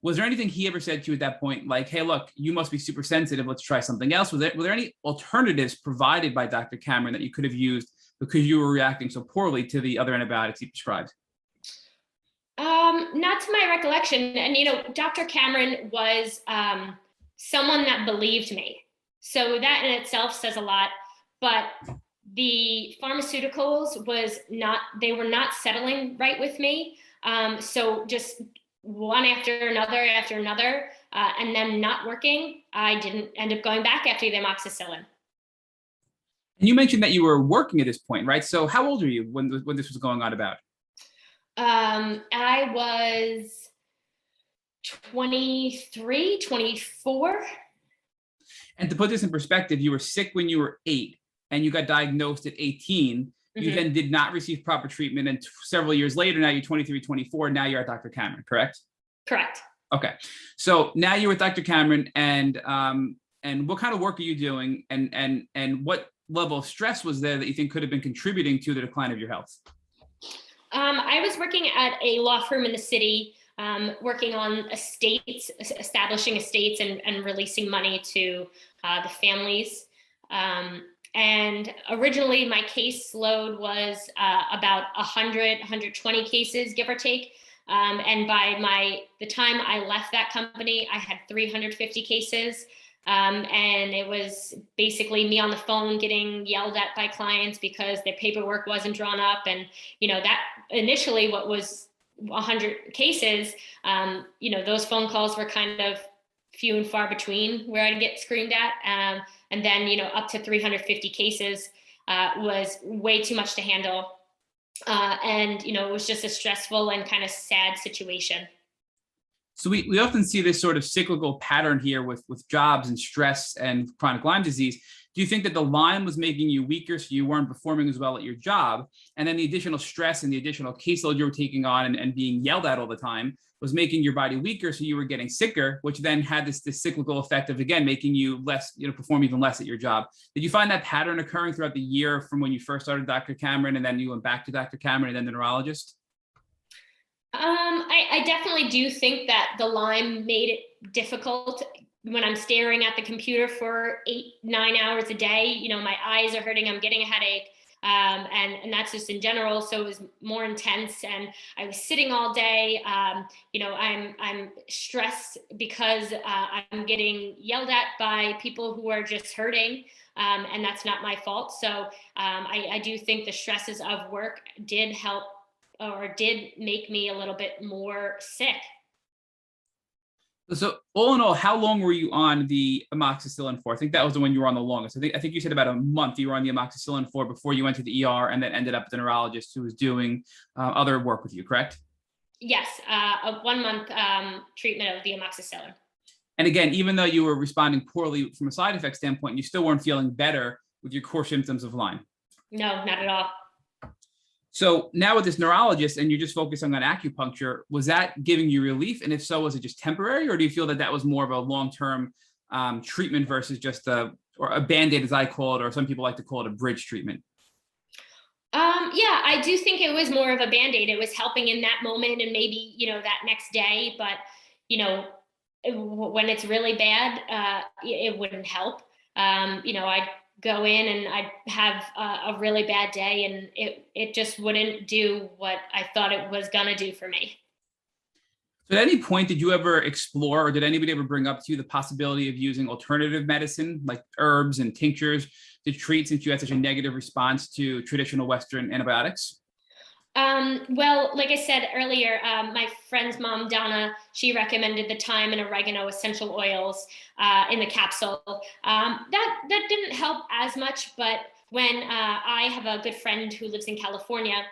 Was there anything he ever said to you at that point? Like, hey, look, you must be super sensitive. Let's try something else. Were there any alternatives provided by Dr. Cameron that you could have used because you were reacting so poorly to the other antibiotics he prescribed? Not to my recollection. And, you know, Dr. Cameron was someone that believed me. So that in itself says a lot. But the pharmaceuticals they were not settling right with me. So just one after another, and then not working, I didn't end up going back after the amoxicillin. And you mentioned that you were working at this point, right? So how old were you when this was going on about? I was 23, 24. And to put this in perspective, you were sick when you were 8 and you got diagnosed at 18. You then did not receive proper treatment. And several years later, now you're 23, 24. Now you're at Dr. Cameron, correct? Correct. Okay. So now you're with Dr. Cameron and what kind of work are you doing? And what level of stress was there that you think could have been contributing to the decline of your health? I was working at a law firm in the city, working on estates, establishing estates and releasing money to the families. And originally my caseload was about 100, 120 cases, give or take. And by the time I left that company, I had 350 cases. And it was basically me on the phone getting yelled at by clients because their paperwork wasn't drawn up. And, you know, that initially what was 100 cases, you know, those phone calls were kind of few and far between where I'd get screamed at. And then, you know, up to 350 cases was way too much to handle. And, you know, it was just a stressful and kind of sad situation. So we often see this sort of cyclical pattern here with jobs and stress and chronic Lyme disease. Do you think that the Lyme was making you weaker so you weren't performing as well at your job? And then the additional stress and the additional caseload you were taking on and being yelled at all the time was making your body weaker, so you were getting sicker, which then had this cyclical effect of, again, making you less, you know, perform even less at your job. Did you find that pattern occurring throughout the year from when you first started Dr. Cameron and then you went back to Dr. Cameron and then the neurologist? I definitely do think that the Lyme made it difficult when I'm staring at the computer for 8-9 hours a day. You know, my eyes are hurting, I'm getting a headache. And that's just in general. So it was more intense and I was sitting all day. You know, I'm stressed because I'm getting yelled at by people who are just hurting. And that's not my fault. So I do think the stresses of work did help or did make me a little bit more sick. So all in all, how long were you on the amoxicillin for? I think that was the one you were on the longest. I think you said about a month you were on the amoxicillin for before you went to the ER and then ended up at the neurologist who was doing other work with you, correct? Yes, a 1 month treatment of the amoxicillin. And again, even though you were responding poorly from a side effect standpoint, you still weren't feeling better with your core symptoms of Lyme. No, not at all. So now with this neurologist and you're just focusing on acupuncture, was that giving you relief? And if so, was it just temporary, or do you feel that that was more of a long-term treatment versus just a Band-Aid, as I call it, or some people like to call it a bridge treatment? Yeah, I do think it was more of a Band-Aid. It was helping in that moment and maybe, you know, that next day, but, you know, when it's really bad, it wouldn't help. You know, I go in and I'd have a really bad day, and it just wouldn't do what I thought it was gonna do for me. So at any point, did you ever explore, or did anybody ever bring up to you the possibility of using alternative medicine like herbs and tinctures to treat, since you had such a negative response to traditional Western antibiotics? Well, like I said earlier, my friend's mom, Donna, she recommended the thyme and oregano essential oils in the capsule. That didn't help as much, but when I have a good friend who lives in California,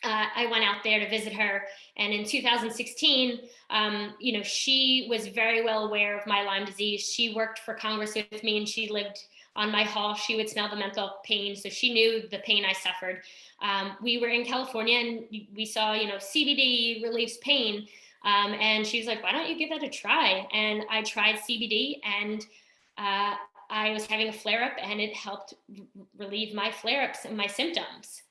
I went out there to visit her, and in 2016, she was very well aware of my Lyme disease. She worked for Congress with me, and she lived on my hall. She would smell the menthol pain, so she knew the pain I suffered. We were in California, and we saw, CBD relieves pain, and she was like, "Why don't you give that a try?" And I tried CBD, and I was having a flare-up, and it helped relieve my flare-ups and my symptoms.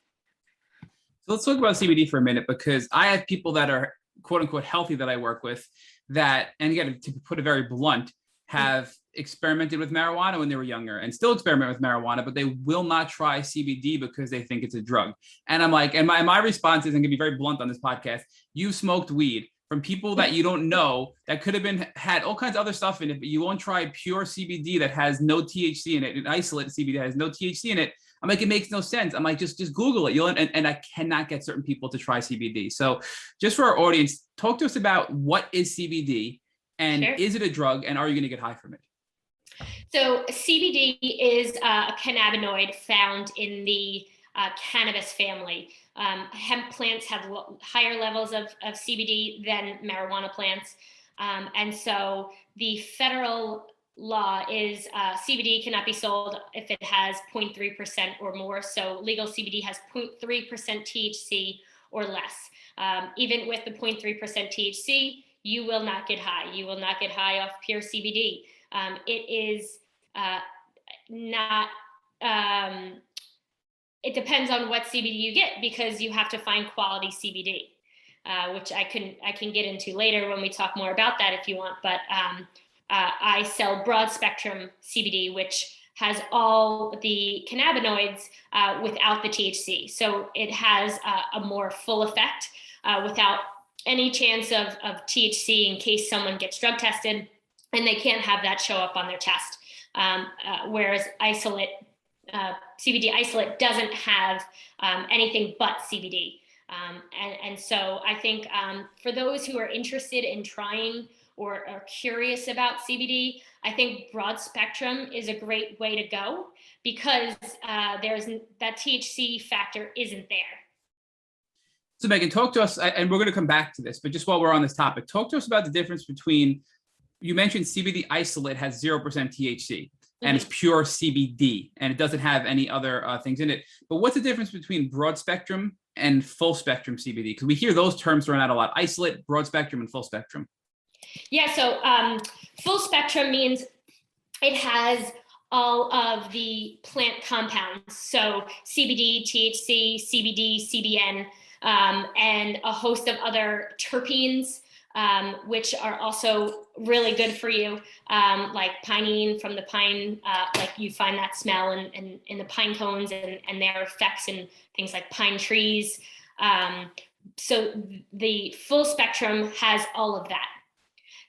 So let's talk about CBD for a minute, because I have people that are quote unquote healthy that I work with that, and again, to put it very blunt, have experimented with marijuana when they were younger and still experiment with marijuana, but they will not try CBD because they think it's a drug. And I'm like, and my response is, I'm gonna be very blunt on this podcast, you smoked weed from people that you don't know that could have had all kinds of other stuff in it, but you won't try pure CBD that has no THC in it, and isolate CBD that has no THC in it. I'm like, it makes no sense. I'm like, just Google it. And I cannot get certain people to try CBD. So just for our audience, talk to us about what is CBD, and Sure. Is it a drug, and are you going to get high from it? So CBD is a cannabinoid found in the cannabis family. Hemp plants have higher levels of CBD than marijuana plants. And so the federal law is CBD cannot be sold if it has 0.3% or more. So legal CBD has 0.3% THC or less. Even with the 0.3% THC, you will not get high. You will not get high off pure CBD. It is not, it depends on what CBD you get, because you have to find quality CBD, which I can get into later when we talk more about that if you want. But I sell broad spectrum CBD, which has all the cannabinoids without the THC. So it has a more full effect without any chance of THC in case someone gets drug tested and they can't have that show up on their test. Whereas CBD isolate doesn't have anything but CBD. And so I think for those who are interested in trying or are curious about CBD, I think broad spectrum is a great way to go, because there's that THC factor isn't there. So Meghan, talk to us, and we're going to come back to this, but just while we're on this topic, talk to us about the difference between, you mentioned CBD isolate has 0% THC and it's pure CBD and it doesn't have any other things in it. But what's the difference between broad spectrum and full spectrum CBD? Because we hear those terms thrown out a lot: isolate, broad spectrum, and full spectrum. Yeah, so full spectrum means it has all of the plant compounds. So CBD, THC, CBD, CBN, and a host of other terpenes, which are also really good for you, like pinene from the pine, like you find that smell in the pine cones and their effects in things like pine trees. So the full spectrum has all of that.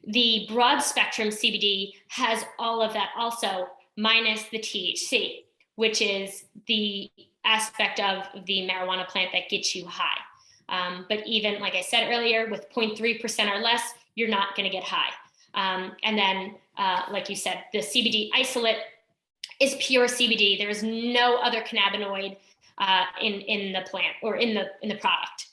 The broad spectrum CBD has all of that also, minus the THC, which is the aspect of the marijuana plant that gets you high. But even, like I said earlier, with 0.3% or less, you're not going to get high. And then, like you said, the CBD isolate is pure CBD. There is no other cannabinoid in the plant or in the product.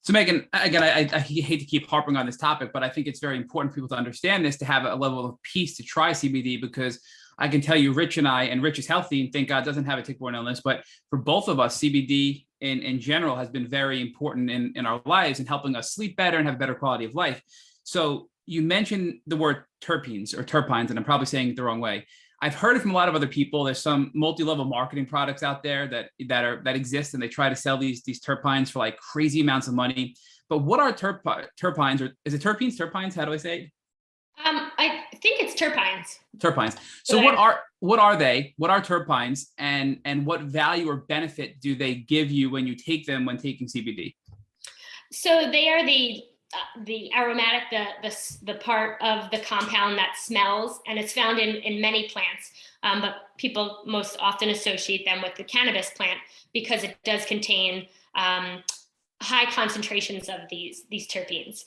So Meghan, again, I hate to keep harping on this topic, but I think it's very important for people to understand this, to have a level of peace to try CBD, because I can tell you, Rich is healthy and thank God doesn't have a tick-borne illness, but for both of us, CBD in general has been very important in our lives and helping us sleep better and have a better quality of life. So you mentioned the word terpenes or terpines, and I'm probably saying it the wrong way. I've heard it from a lot of other people. There's some multi-level marketing products out there that exist, and they try to sell these terpines for like crazy amounts of money. But what are terpines, or is it terpenes, terpines? How do I say it? I think it's terpenes. Terpenes. So what are they? What are terpenes, and what value or benefit do they give you when you take them when taking CBD? So they are the aromatic, the part of the compound that smells, and it's found in many plants. But people most often associate them with the cannabis plant because it does contain high concentrations of these terpenes.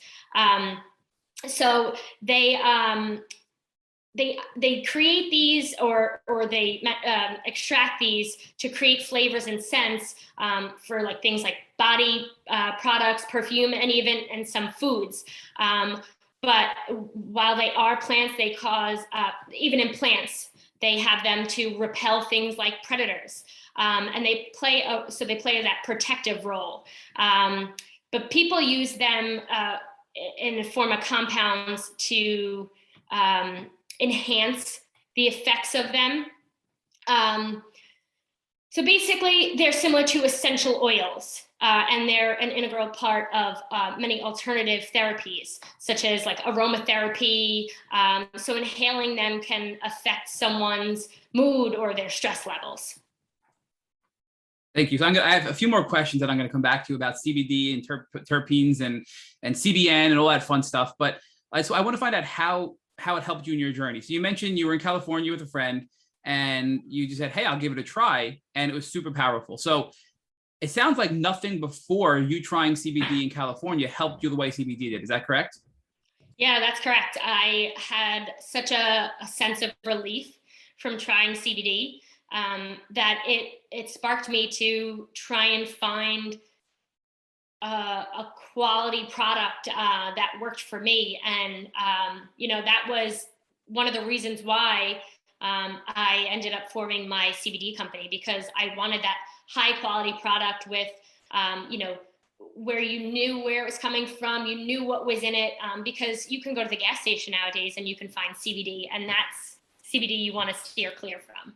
So they create these or they extract these to create flavors and scents for like things like body products, perfume, and some foods. But while they are plants, they cause, even in plants, they have them to repel things like predators. And they play that protective role. But people use them in the form of compounds to enhance the effects of them. So basically, they're similar to essential oils, and they're an integral part of many alternative therapies, such as like aromatherapy. So inhaling them can affect someone's mood or their stress levels. Thank you. So I have a few more questions that I'm going to come back to about CBD and terpenes and CBN and all that fun stuff. But so I want to find out how it helped you in your journey. So you mentioned you were in California with a friend and you just said, hey, I'll give it a try. And it was super powerful. So it sounds like nothing before you trying CBD in California helped you the way CBD did. Is that correct? Yeah, that's correct. I had such a sense of relief from trying CBD that it sparked me to try and find a quality product that worked for me. And, that was one of the reasons why I ended up forming my CBD company, because I wanted that high quality product with, where you knew where it was coming from, you knew what was in it, because you can go to the gas station nowadays and you can find CBD, and that's CBD you want to steer clear from.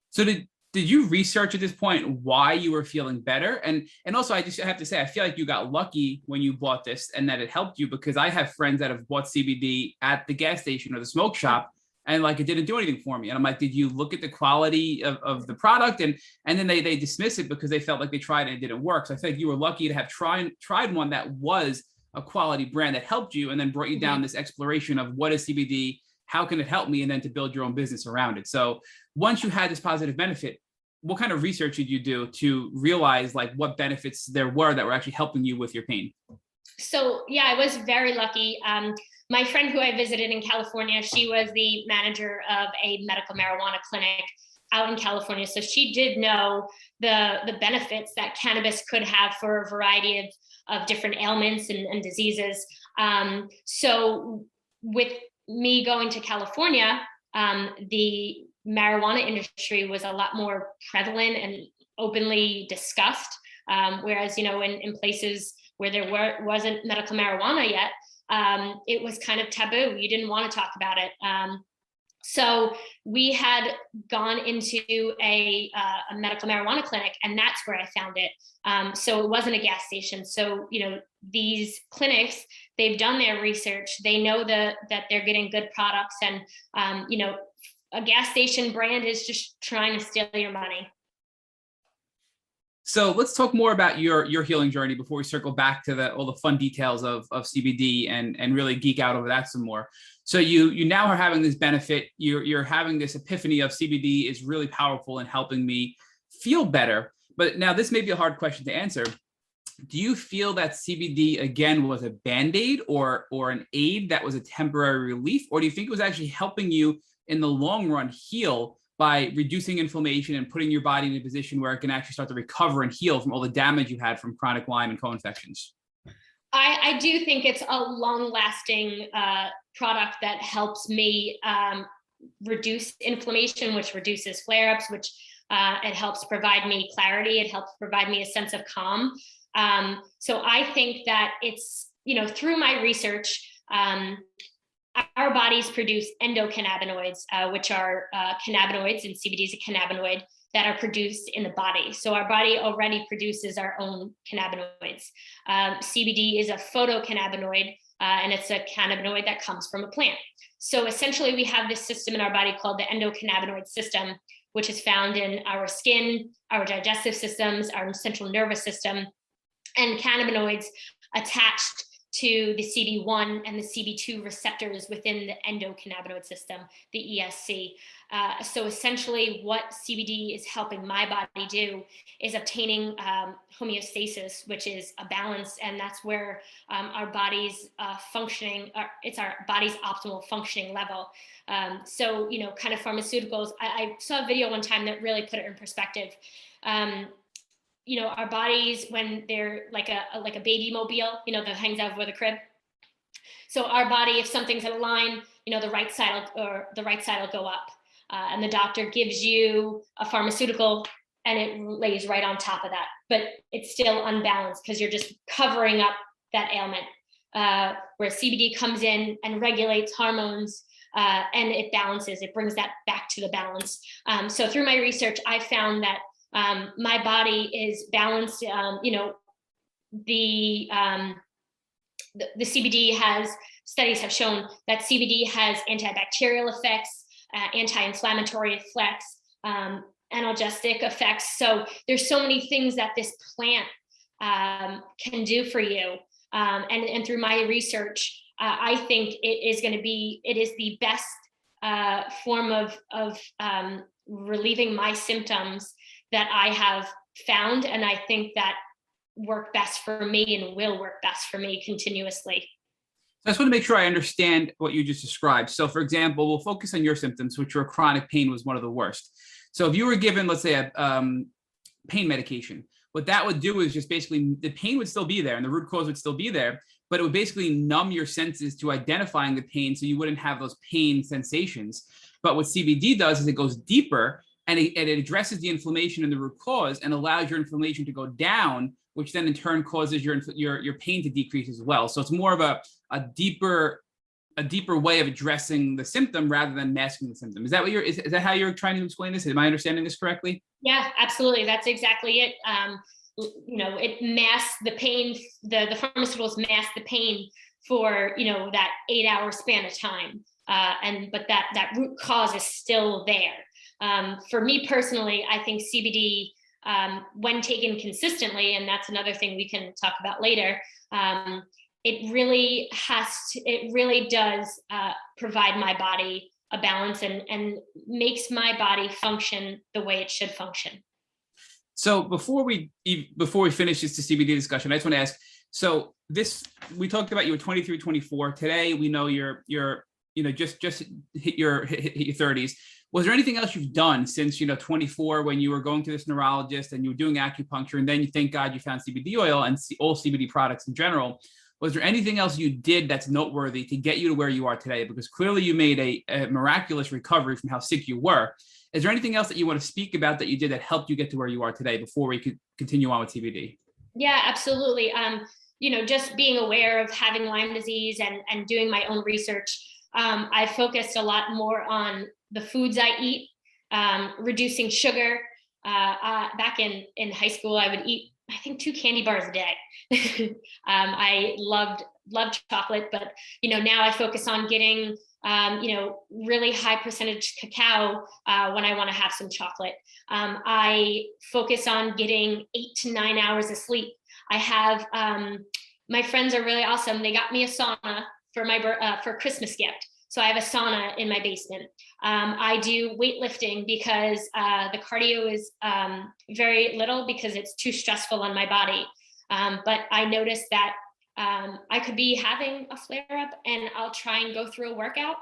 So did you research at this point why you were feeling better? And also, I have to say, I feel like you got lucky when you bought this and that it helped you, because I have friends that have bought CBD at the gas station or the smoke shop, and like it didn't do anything for me. And I'm like, did you look at the quality of the product? And then they dismiss it because they felt like they tried and it didn't work. So I feel like you were lucky to have tried one that was a quality brand that helped you, and then brought you down this exploration of what is CBD, how can it help me, and then to build your own business around it. So once you had this positive benefit, what kind of research did you do to realize like what benefits there were that were actually helping you with your pain? So yeah, I was very lucky. My friend who I visited in California, she was the manager of a medical marijuana clinic out in California. So she did know the benefits that cannabis could have for a variety of different ailments and diseases. So with me going to California, the marijuana industry was a lot more prevalent and openly discussed. Whereas, in places where there wasn't medical marijuana yet, it was kind of taboo. You didn't want to talk about it. So we had gone into a medical marijuana clinic, and that's where I found it. So it wasn't a gas station. So, these clinics, they've done their research. They know that they're getting good products, and, a gas station brand is just trying to steal your money. So let's talk more about your healing journey before we circle back to all the fun details of CBD and really geek out over that some more. So you now are having this benefit. You're having this epiphany of CBD is really powerful in helping me feel better. But now this may be a hard question to answer. Do you feel that CBD again was a Band-Aid or an aid that was a temporary relief? Or do you think it was actually helping you in the long run heal by reducing inflammation and putting your body in a position where it can actually start to recover and heal from all the damage you had from chronic Lyme and co-infections? I do think it's a long-lasting product that helps me reduce inflammation, which reduces flare-ups, which it helps provide me clarity. It helps provide me a sense of calm. So I think that it's, through my research, our bodies produce endocannabinoids, which are cannabinoids, and CBD is a cannabinoid that are produced in the body. So our body already produces our own cannabinoids. CBD is a phytocannabinoid, and it's a cannabinoid that comes from a plant. So essentially, we have this system in our body called the endocannabinoid system, which is found in our skin, our digestive systems, our central nervous system, and cannabinoids attached to the CB1 and the CB2 receptors within the endocannabinoid system, the ESC. So essentially what CBD is helping my body do is obtaining homeostasis, which is a balance. And that's where our body's functioning, it's our body's optimal functioning level. So, kind of pharmaceuticals, I saw a video one time that really put it in perspective. Our bodies, when they're like a baby mobile, that hangs out over the crib. So our body, if something's out of line, the right side will go up, and the doctor gives you a pharmaceutical, and it lays right on top of that, but it's still unbalanced because you're just covering up that ailment. Where CBD comes in and regulates hormones, and it balances, it brings that back to the balance. So through my research, I found that my body is balanced. The CBD studies have shown that CBD has antibacterial effects, anti-inflammatory effects, analgesic effects. So there's so many things that this plant can do for you. And through my research, I think it is the best form of relieving my symptoms that I have found, and I think that work best for me and will work best for me continuously. I just want to make sure I understand what you just described. So for example, we'll focus on your symptoms, which were chronic pain was one of the worst. So if you were given, let's say, a pain medication, what that would do is just basically the pain would still be there and the root cause would still be there, but it would basically numb your senses to identifying the pain so you wouldn't have those pain sensations. But what CBD does is it goes deeper and it addresses the inflammation in the root cause and allows your inflammation to go down, which then in turn causes your pain to decrease as well. So it's more of a deeper way of addressing the symptom rather than masking the symptom. Is that is that how you're trying to explain this? Am I understanding this correctly? Yeah, absolutely. That's exactly it. It masks the pain. The pharmaceuticals mask the pain for that 8-hour span of time, but that root cause is still there. For me personally, I think CBD, when taken consistently, and that's another thing we can talk about later, it really does provide my body a balance and makes my body function the way it should function. So before we finish this CBD discussion, I just want to ask, so we talked about you were 23, 24. Today, we know you're just hit your 30s. Was there anything else you've done since 24 when you were going to this neurologist and you were doing acupuncture, and then you thank God you found CBD oil and all CBD products in general? Was there anything else you did that's noteworthy to get you to where you are today? Because clearly you made a miraculous recovery from how sick you were. Is there anything else that you want to speak about that you did that helped you get to where you are today before we could continue on with CBD? Yeah, absolutely. Just being aware of having Lyme disease and doing my own research, I focused a lot more on the foods I eat, reducing sugar. Back in high school, I would eat, I think, 2 candy bars a day. I loved chocolate, but now I focus on getting really high percentage cacao when I want to have some chocolate. I focus on getting 8 to 9 hours of sleep. I have my friends are really awesome. They got me a sauna for Christmas gift. So I have a sauna in my basement. I do weightlifting because the cardio is very little because it's too stressful on my body. But I noticed that I could be having a flare up and I'll try and go through a workout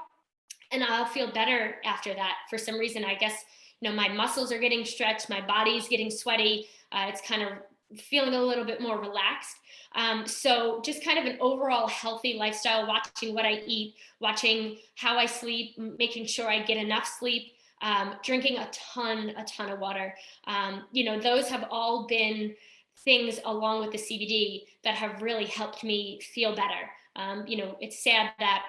and I'll feel better after that. For some reason, I guess, my muscles are getting stretched, my body's getting sweaty. It's kind of feeling a little bit more relaxed. So just kind of an overall healthy lifestyle, watching what I eat, watching how I sleep, making sure I get enough sleep, drinking a ton of water. Those have all been things along with the CBD that have really helped me feel better. It's sad that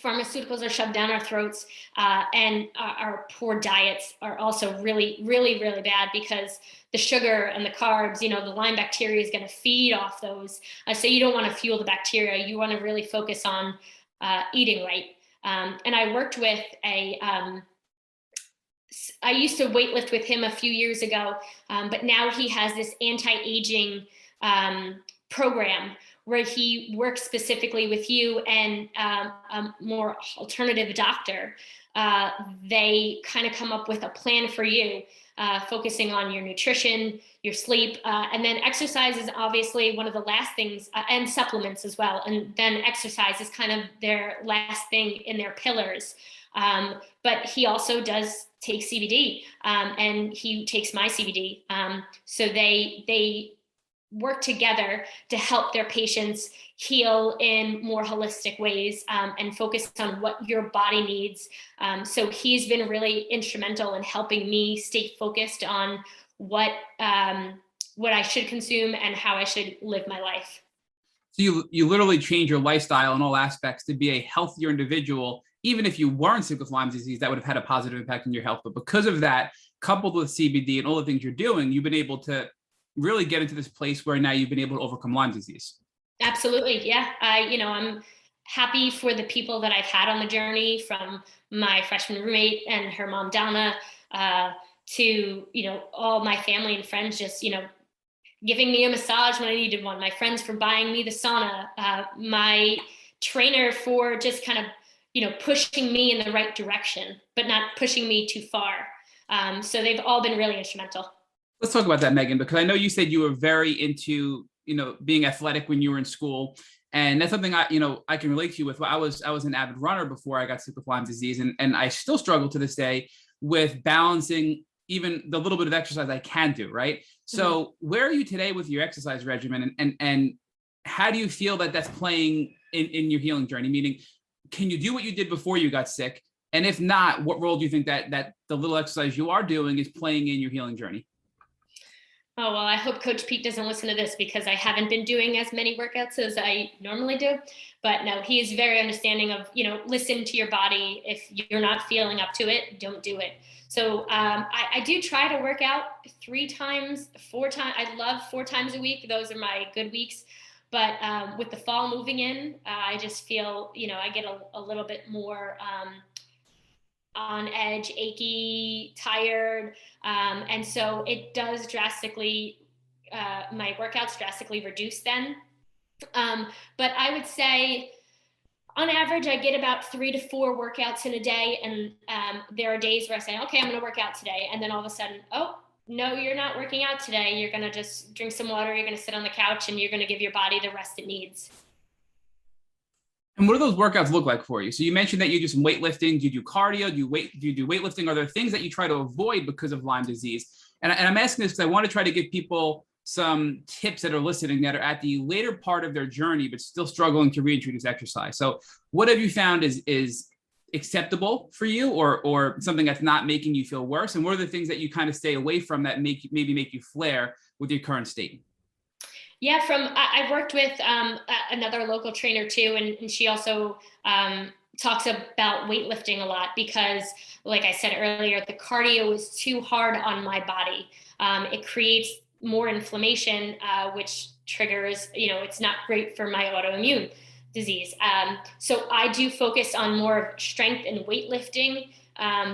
pharmaceuticals are shoved down our throats, and our poor diets are also really, really, really bad because the sugar and the carbs, the Lyme bacteria is going to feed off those. So you don't want to fuel the bacteria. You want to really focus on eating right. And I worked with I used to weightlift with him a few years ago, but now he has this anti-aging program where he works specifically with you and a more alternative doctor. They kind of come up with a plan for you, focusing on your nutrition, your sleep, and then exercise is obviously one of the last things, and supplements as well. And then exercise is kind of their last thing in their pillars. But he also does take CBD, and he takes my CBD. So they work together to help their patients heal in more holistic ways, and focus on what your body needs. So he's been really instrumental in helping me stay focused on what I should consume and how I should live my life. So you literally change your lifestyle in all aspects to be a healthier individual. Even if you weren't sick with Lyme disease, that would have had a positive impact on your health. But because of that, coupled with CBD and all the things you're doing, you've been able to really get into this place where now you've been able to overcome Lyme disease. Absolutely. Yeah. I'm happy for the people that I've had on the journey, from my freshman roommate and her mom, Donna, to, all my family and friends, just, giving me a massage when I needed one. My friends for buying me the sauna, my trainer for just kind of, pushing me in the right direction, but not pushing me too far. So they've all been really instrumental. Let's talk about that, Meghan, because I know you said you were very into, being athletic when you were in school. And that's something I can relate to you with. I was an avid runner before I got sick with Lyme disease. And I still struggle to this day with balancing even the little bit of exercise I can do, right? So where are you today with your exercise regimen? And how do you feel that that's playing in your healing journey? Meaning, can you do what you did before you got sick? And if not, what role do you think that the little exercise you are doing is playing in your healing journey? Oh, well, I hope Coach Pete doesn't listen to this, because I haven't been doing as many workouts as I normally do. But no, he is very understanding of, listen to your body. If you're not feeling up to it, don't do it. So I do try to work out 3 times, 4 times. I love 4 times a week. Those are my good weeks. But with the fall moving in, I just feel, I get a little bit more on edge, achy, tired. And so it does drastically, my workouts drastically reduce then. But I would say on average, I get about 3 to 4 workouts in a day. And there are days where I say, okay, I'm going to work out today. And then all of a sudden, oh, no, you're not working out today. You're going to just drink some water. You're going to sit on the couch, and you're going to give your body the rest it needs. And what do those workouts look like for you? So you mentioned that you do some weightlifting. Do you do cardio? Do you do weightlifting? Are there things that you try to avoid because of Lyme disease? And I'm asking this because I want to try to give people some tips that are listening that are at the later part of their journey, but still struggling to reintroduce exercise. So what have you found is acceptable for you, or something that's not making you feel worse? And what are the things that you kind of stay away from that maybe make you flare with your current state? Yeah, I've worked with another local trainer too, and she also talks about weightlifting a lot, because, like I said earlier, the cardio is too hard on my body. It creates more inflammation, which triggers, it's not great for my autoimmune disease. So I do focus on more strength and weightlifting,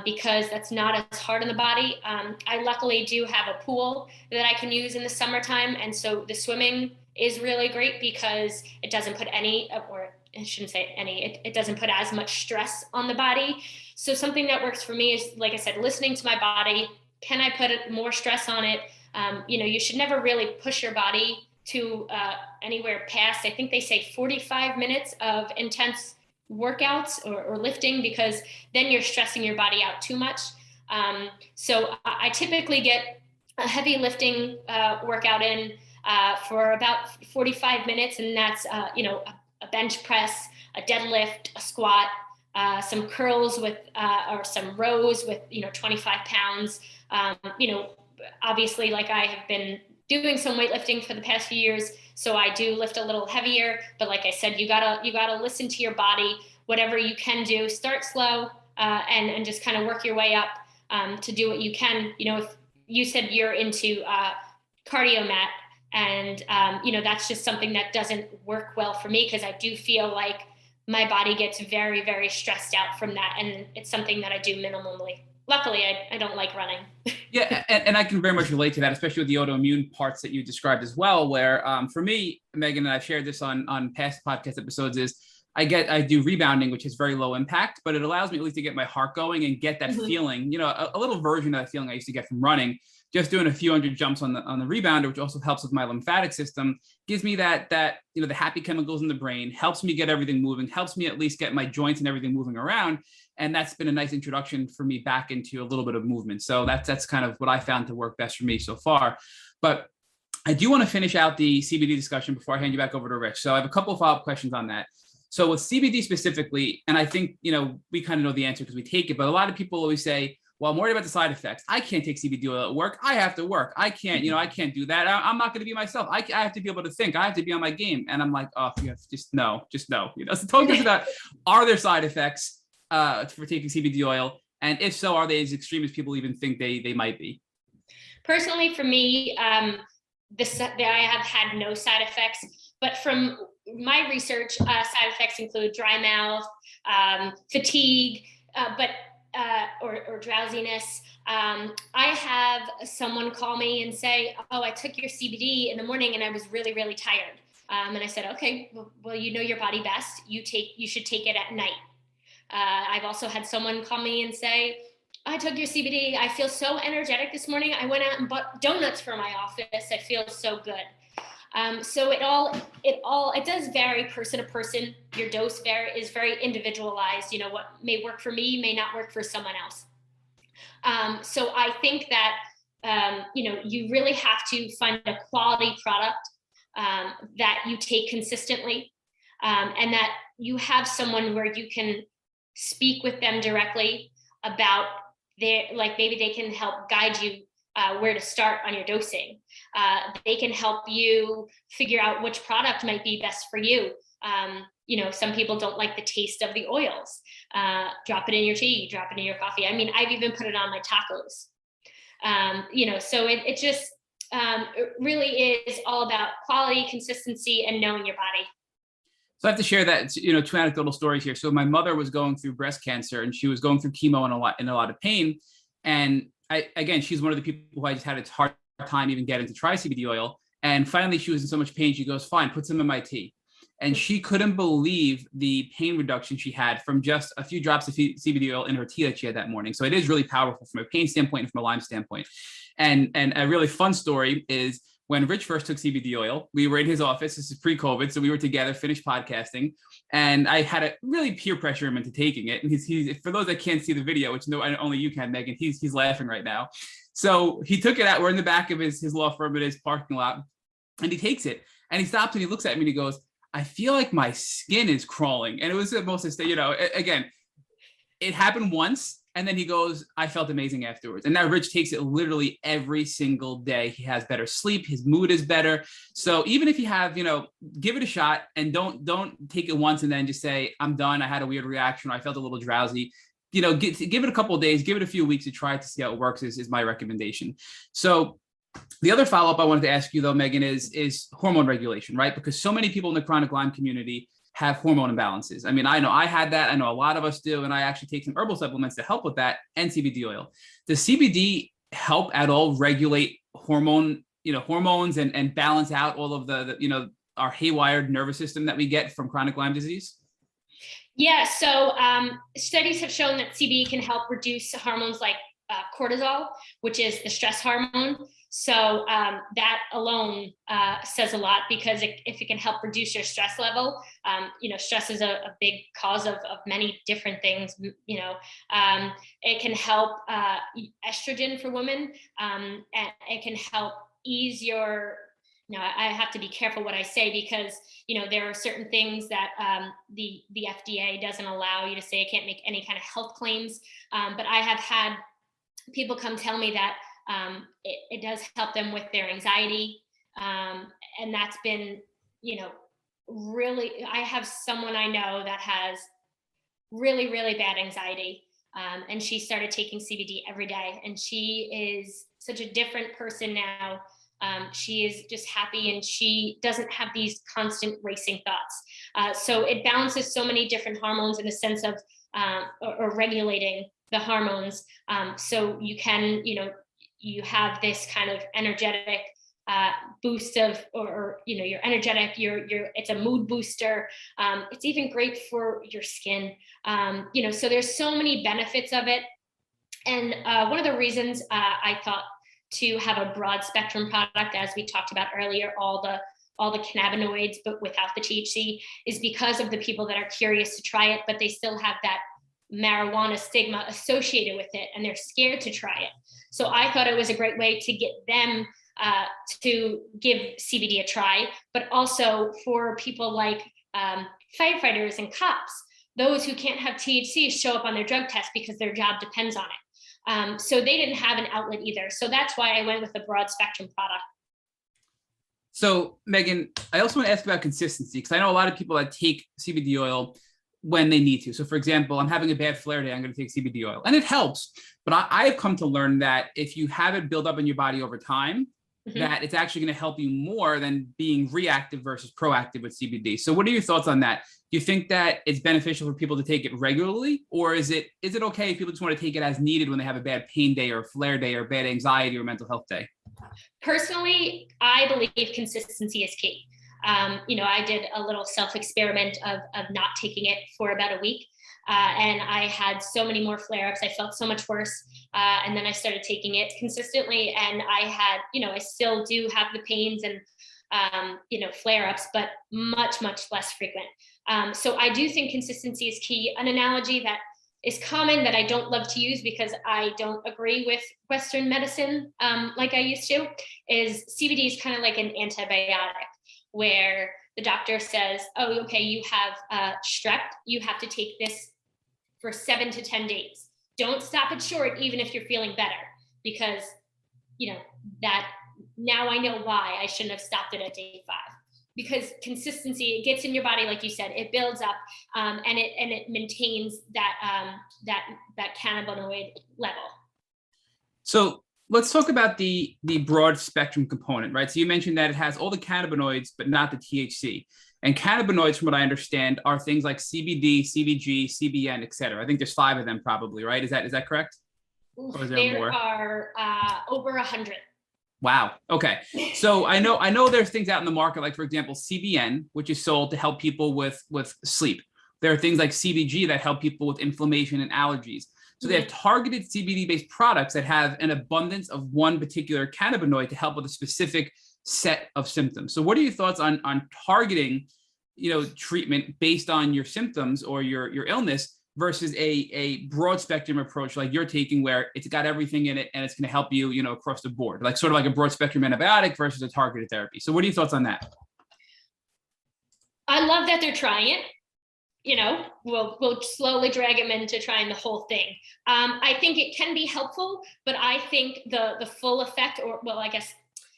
because that's not as hard on the body. I luckily do have a pool that I can use in the summertime. And so the swimming is really great, because it doesn't put it doesn't put as much stress on the body. So something that works for me is, like I said, listening to my body. Can I put more stress on it? You should never really push your body to anywhere past, I think they say 45 minutes of intense workouts or lifting, because then you're stressing your body out too much. So I typically get a heavy lifting workout in for about 45 minutes. And that's, a bench press, a deadlift, a squat, some curls with, or some rows with, 25 pounds. Obviously, like, I have been doing some weightlifting for the past few years, so I do lift a little heavier. But like I said, you gotta listen to your body. Whatever you can do, start slow, and just kind of work your way up to do what you can. If you said you're into cardio, Matt, and that's just something that doesn't work well for me, because I do feel like my body gets very, very stressed out from that. And it's something that I do minimally. Luckily, I don't like running. Yeah, and I can very much relate to that, especially with the autoimmune parts that you described as well, where for me, Meghan, and I've shared this on past podcast episodes, is I do rebounding, which is very low impact, but it allows me at least to get my heart going and get that feeling, a little version of that feeling I used to get from running. Just doing a few hundred jumps on the rebounder, which also helps with my lymphatic system, gives me that the happy chemicals in the brain, helps me get everything moving, helps me at least get my joints and everything moving around. And that's been a nice introduction for me back into a little bit of movement. So that's kind of what I found to work best for me so far. But I do want to finish out the CBD discussion before I hand you back over to Rich. So I have a couple of follow-up questions on that. So with CBD specifically, and I think, we kind of know the answer because we take it, but a lot of people always say, well, I'm worried about the side effects. I can't take CBD oil at work. I have to work. I can't, I can't do that. I'm not going to be myself. I have to be able to think. I have to be on my game. And I'm like, oh, just no. So talk to us about, are there side effects for taking CBD oil? And if so, are they as extreme as people even think they might be? Personally, for me, I have had no side effects, but from my research, side effects include dry mouth, fatigue, or drowsiness. I have someone call me and say, oh, I took your CBD in the morning and I was really, really tired. And I said, okay, well, you know your body best. You should take it at night. I've also had someone call me and say, I took your CBD. I feel so energetic this morning. I went out and bought donuts for my office. I feel so good. So it does vary person to person. Your dose is very individualized. What may work for me may not work for someone else. So I think that, you really have to find a quality product that you take consistently, and that you have someone where you can speak with them directly about maybe they can help guide you where to start on your dosing. They can help you figure out which product might be best for you. Some people don't like the taste of the oils. Drop it in your tea, drop it in your coffee. I mean, I've even put it on my tacos. So it really is all about quality, consistency, and knowing your body. So I have to share that, two anecdotal stories here. So my mother was going through breast cancer and she was going through chemo in a lot of pain. And she's one of the people who I just had a hard time even getting to try CBD oil. And finally she was in so much pain. She goes, fine, put some in my tea. And she couldn't believe the pain reduction she had from just a few drops of CBD oil in her tea that she had that morning. So it is really powerful from a pain standpoint and from a Lyme standpoint. And a really fun story is when Rich first took CBD oil, we were in his office. This is pre-COVID. So we were together, finished podcasting. And I had to really peer pressure him into taking it. And he's for those that can't see the video, which only you can, Meghan, he's laughing right now. So he took it out. We're in the back of his law firm at his parking lot. And he takes it and he stops and he looks at me and he goes, I feel like my skin is crawling. And it was the most, again, it happened once. And then he goes, I felt amazing afterwards. And now Rich takes it literally every single day. He has better sleep. His mood is better. So even if you have, give it a shot and don't take it once and then just say, I'm done. I had a weird reaction. Or I felt a little drowsy. Give it a couple of days, give it a few weeks to try to see how it works is my recommendation. So the other follow-up I wanted to ask you though, Meghan, is hormone regulation, right? Because so many people in the chronic Lyme community have hormone imbalances. I mean, I know I had that. I know a lot of us do. And I actually take some herbal supplements to help with that and CBD oil. Does CBD help at all regulate hormones and balance out all of the our haywired nervous system that we get from chronic Lyme disease? Yeah. So studies have shown that CBD can help reduce hormones like cortisol, which is the stress hormone. So that alone says a lot, because if it can help reduce your stress level, stress is a big cause of many different things. It can help estrogen for women, and it can help ease your. I have to be careful what I say, because there are certain things that the FDA doesn't allow you to say. I can't make any kind of health claims, but I have had people come tell me that it does help them with their anxiety. And that's been, really, I have someone I know that has really, really bad anxiety. And she started taking CBD every day, and she is such a different person now. She is just happy, and she doesn't have these constant racing thoughts. So it balances so many different hormones in the sense of or regulating the hormones. So you can, you have this kind of energetic boost of, or you're energetic, it's a mood booster. It's even great for your skin. So there's so many benefits of it. And one of the reasons I thought to have a broad spectrum product, as we talked about earlier, all the cannabinoids, but without the THC, is because of the people that are curious to try it, but they still have that marijuana stigma associated with it, and they're scared to try it. So I thought it was a great way to get them to give CBD a try, but also for people like firefighters and cops, those who can't have THC show up on their drug test because their job depends on it. So they didn't have an outlet either. So that's why I went with a broad spectrum product. So Meghan, I also want to ask about consistency, because I know a lot of people that take CBD oil when they need to. So for example, I'm having a bad flare day, I'm going to take CBD oil, and it helps. But I have come to learn that if you have it build up in your body over time, that it's actually going to help you more than being reactive versus proactive with CBD. So what are your thoughts on that? Do you think that it's beneficial for people to take it regularly, or is it okay if people just want to take it as needed when they have a bad pain day or flare day or bad anxiety or mental health day? Personally, I believe consistency is key. I did a little self-experiment of not taking it for about a week. And I had so many more flare-ups. I felt so much worse. And then I started taking it consistently. And I had, I still do have the pains and, flare-ups, but much, much less frequent. So I do think consistency is key. An analogy that is common that I don't love to use because I don't agree with Western medicine like I used to is CBD is kind of like an antibiotic, where the doctor says, oh, okay, you have strep, you have to take this for 7 to 10 days. Don't stop it short, even if you're feeling better, because, that now I know why I shouldn't have stopped it at day 5. Because consistency, it gets in your body, like you said, it builds up, and it maintains that cannabinoid level. So let's talk about the broad spectrum component, right? So you mentioned that it has all the cannabinoids, but not the THC. And cannabinoids, from what I understand, are things like CBD, CBG, CBN, et cetera. I think there's 5 of them probably, right? Is that correct? Or is there more? Are over 100. Wow. Okay. So I know there's things out in the market, like for example, CBN, which is sold to help people with sleep. There are things like CBG that help people with inflammation and allergies. So they have targeted CBD-based products that have an abundance of one particular cannabinoid to help with a specific set of symptoms. So what are your thoughts on targeting, treatment based on your symptoms or your illness versus a broad spectrum approach like you're taking, where it's got everything in it and it's going to help you, across the board, like sort of like a broad spectrum antibiotic versus a targeted therapy? So what are your thoughts on that? I love that they're trying it. We'll slowly drag them into trying the whole thing. I think it can be helpful, but I think the full effect, I guess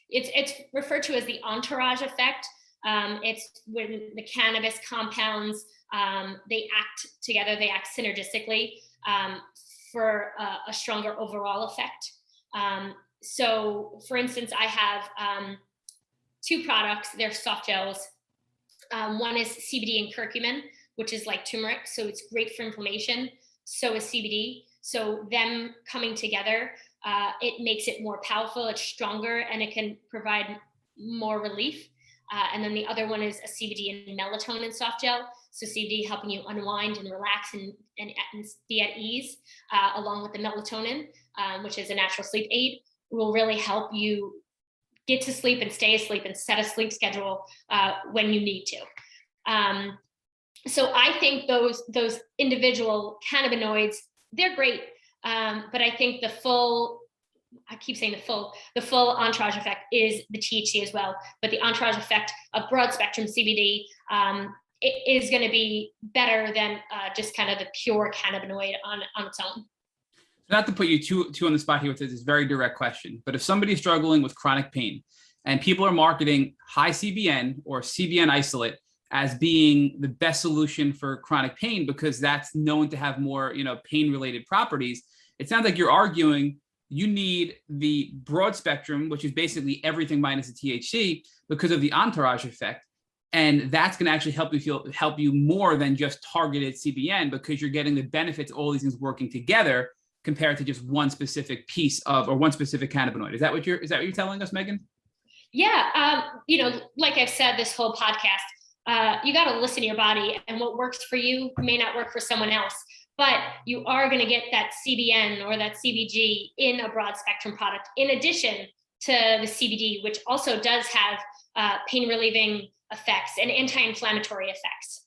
it's referred to as the entourage effect. It's when the cannabis compounds, they act together, they act synergistically for a stronger overall effect. So for instance, I have 2 products, they're soft gels. One is CBD and curcumin, which is like turmeric. So it's great for inflammation. So is CBD. So them coming together, it makes it more powerful, it's stronger, and it can provide more relief. And then the other one is a CBD and melatonin soft gel. So CBD helping you unwind and relax and be at ease, along with the melatonin, which is a natural sleep aid, will really help you get to sleep and stay asleep and set a sleep schedule when you need to. So I think those individual cannabinoids, they're great. But I think the full entourage effect is the THC as well. But the entourage effect of broad spectrum CBD it is going to be better than just kind of the pure cannabinoid on its own. Not to put you too on the spot here with this very direct question, but if somebody's struggling with chronic pain and people are marketing high CBN or CBN isolate as being the best solution for chronic pain because that's known to have more, pain-related properties, it sounds like you're arguing you need the broad spectrum, which is basically everything minus the THC, because of the entourage effect. And that's going to actually help you more than just targeted CBN, because you're getting the benefits of all these things working together compared to just one specific piece of, or one specific cannabinoid. Is that what you're telling us, Meghan? Yeah. Like I've said, this whole podcast, you got to listen to your body, and what works for you may not work for someone else, but you are going to get that CBN or that CBG in a broad spectrum product, in addition to the CBD, which also does have pain relieving effects and anti-inflammatory effects.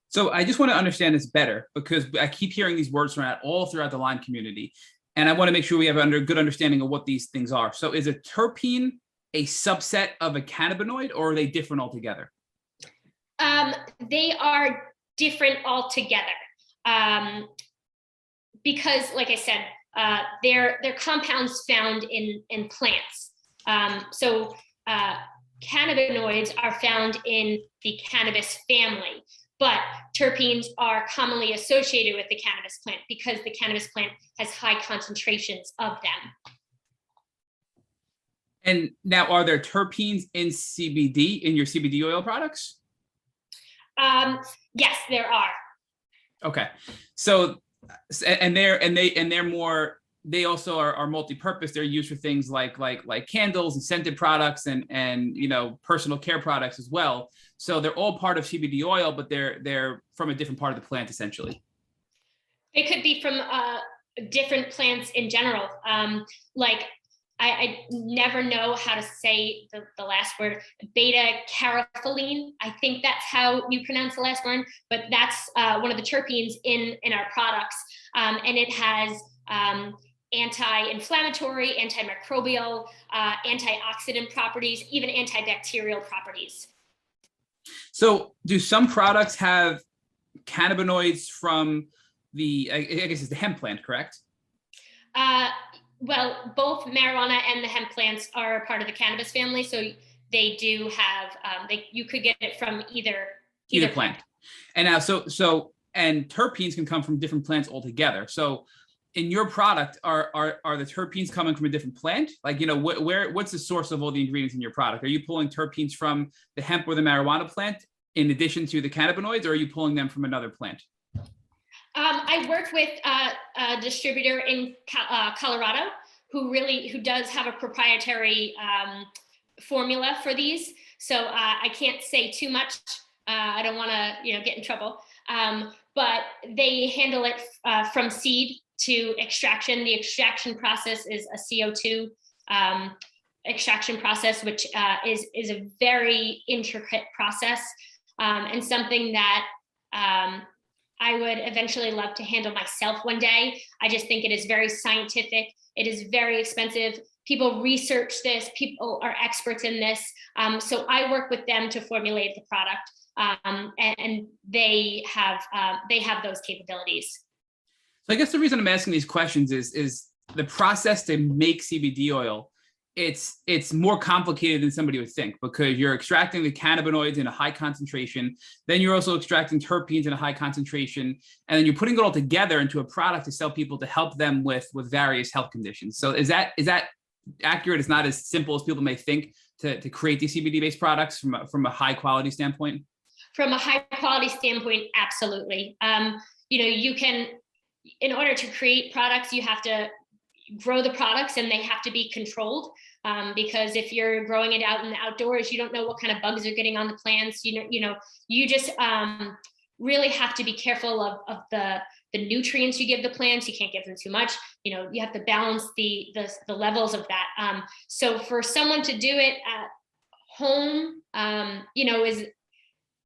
So I just want to understand this better, because I keep hearing these words thrown out all throughout the Lyme community. And I want to make sure we have a good understanding of what these things are. So is a terpene a subset of a cannabinoid, or are they different altogether? They are different altogether. Because, like I said, they're compounds found in plants. Cannabinoids are found in the cannabis family, but terpenes are commonly associated with the cannabis plant because the cannabis plant has high concentrations of them. And now, are there terpenes in CBD, in your CBD oil products? Yes, there are. Okay, so they're more. They also are multi-purpose. They're used for things like candles and scented products and personal care products as well. So they're all part of CBD oil, but they're from a different part of the plant, essentially. It could be from different plants in general. I never know how to say the last word, beta-carotene. I think that's how you pronounce the last word, but that's one of the terpenes in our products. And it has anti-inflammatory, antimicrobial, antioxidant properties, even antibacterial properties. So do some products have cannabinoids from I guess it's the hemp plant, correct? Well, both marijuana and the hemp plants are part of the cannabis family. So they do have, you could get it from either plant. And now, and terpenes can come from different plants altogether. So in your product, are the terpenes coming from a different plant? What's the source of all the ingredients in your product? Are you pulling terpenes from the hemp or the marijuana plant in addition to the cannabinoids, or are you pulling them from another plant? I work with a distributor in Colorado who does have a proprietary formula for these. So I can't say too much. I don't want to, get in trouble. But they handle it from seed to extraction. The extraction process is a CO2 extraction process, which is a very intricate process and something that I would eventually love to handle myself one day. I just think it is very scientific. It is very expensive. People research this. People are experts in this. So I work with them to formulate the product, and they have those capabilities. So I guess the reason I'm asking these questions is the process to make CBD oil. It's more complicated than somebody would think, because you're extracting the cannabinoids in a high concentration, then you're also extracting terpenes in a high concentration, and then you're putting it all together into a product to sell people to help them with various health conditions. So is that accurate? It's not as simple as people may think to create these CBD-based products from a high quality standpoint? From a high quality standpoint, absolutely. You can, in order to create products, you have to grow the products, and they have to be controlled, because if you're growing it out in the outdoors, you don't know what kind of bugs are getting on the plants. You just really have to be careful of the nutrients you give the plants. You can't give them too much. You have to balance the levels of that. So for someone to do it at home,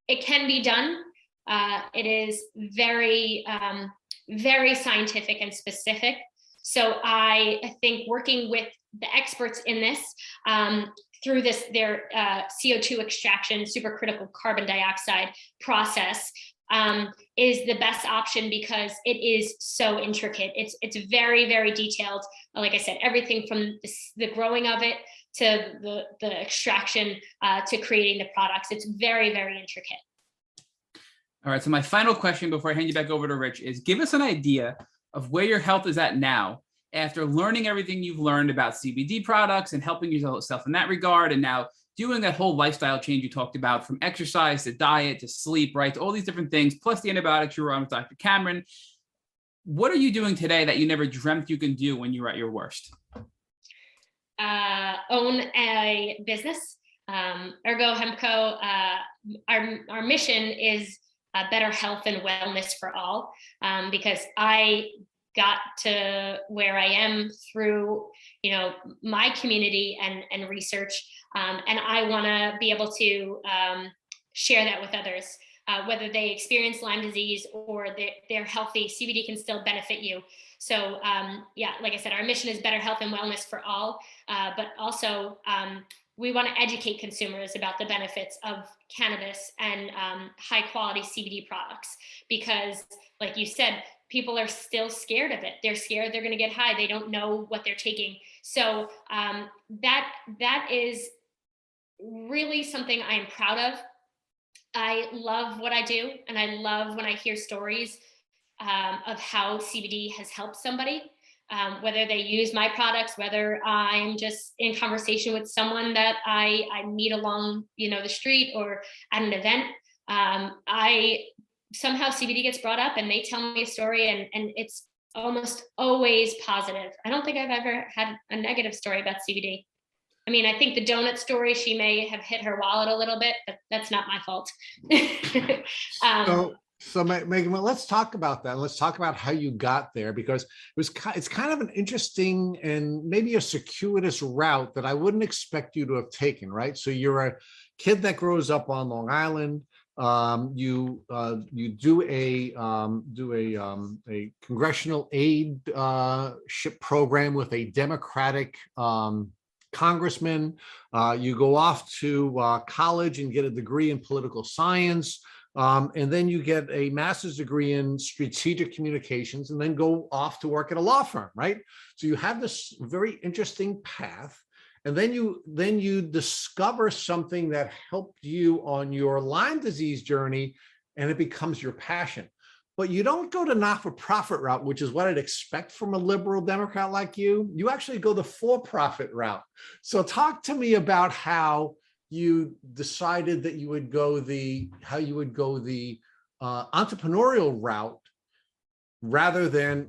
it can be done. It is very, very scientific and specific. So I think working with the experts in this through their CO2 extraction, supercritical carbon dioxide process is the best option, because it is so intricate. It's very, very detailed. Like I said, everything from the growing of it to the extraction to creating the products. It's very, very intricate. All right. So my final question before I hand you back over to Rich is, give us an idea of where your health is at now after learning everything you've learned about CBD products and helping yourself in that regard, and now doing that whole lifestyle change you talked about, from exercise to diet to sleep, right, to all these different things, plus the antibiotics you were on with Dr. Cameron, what are you doing today that you never dreamt you can do when you were at your worst? Own a business. Ergo Hemp Co. Our mission is better health and wellness for all, because I got to where I am through, my community and research, and I want to be able to share that with others. Whether they experience Lyme disease or they're healthy, CBD can still benefit you. So like I said, our mission is better health and wellness for all, but also we want to educate consumers about the benefits of cannabis and high quality CBD products, because like you said, people are still scared of it. They're scared they're going to get high. They don't know what they're taking. So that is really something I am proud of. I love what I do, and I love when I hear stories of how CBD has helped somebody, whether they use my products, whether I'm just in conversation with someone that I meet along, the street or at an event. Somehow CBD gets brought up and they tell me a story, and it's almost always positive. I don't think I've ever had a negative story about CBD. I mean, I think the donut story, she may have hit her wallet a little bit, but that's not my fault. So Megan, well, let's talk about that. Let's talk about how you got there, because it's kind of an interesting and maybe a circuitous route that I wouldn't expect you to have taken, right? So you're a kid that grows up on Long Island. You do a congressional aidship program with a Democratic congressman. You go off to college and get a degree in political science. And then you get a master's degree in strategic communications, and then go off to work at a law firm, right? So you have this very interesting path. And then you discover something that helped you on your Lyme disease journey, and it becomes your passion. But you don't go the not-for-profit route, which is what I'd expect from a liberal Democrat like you. You actually go the for-profit route. So talk to me about how you decided that you would go the entrepreneurial route rather than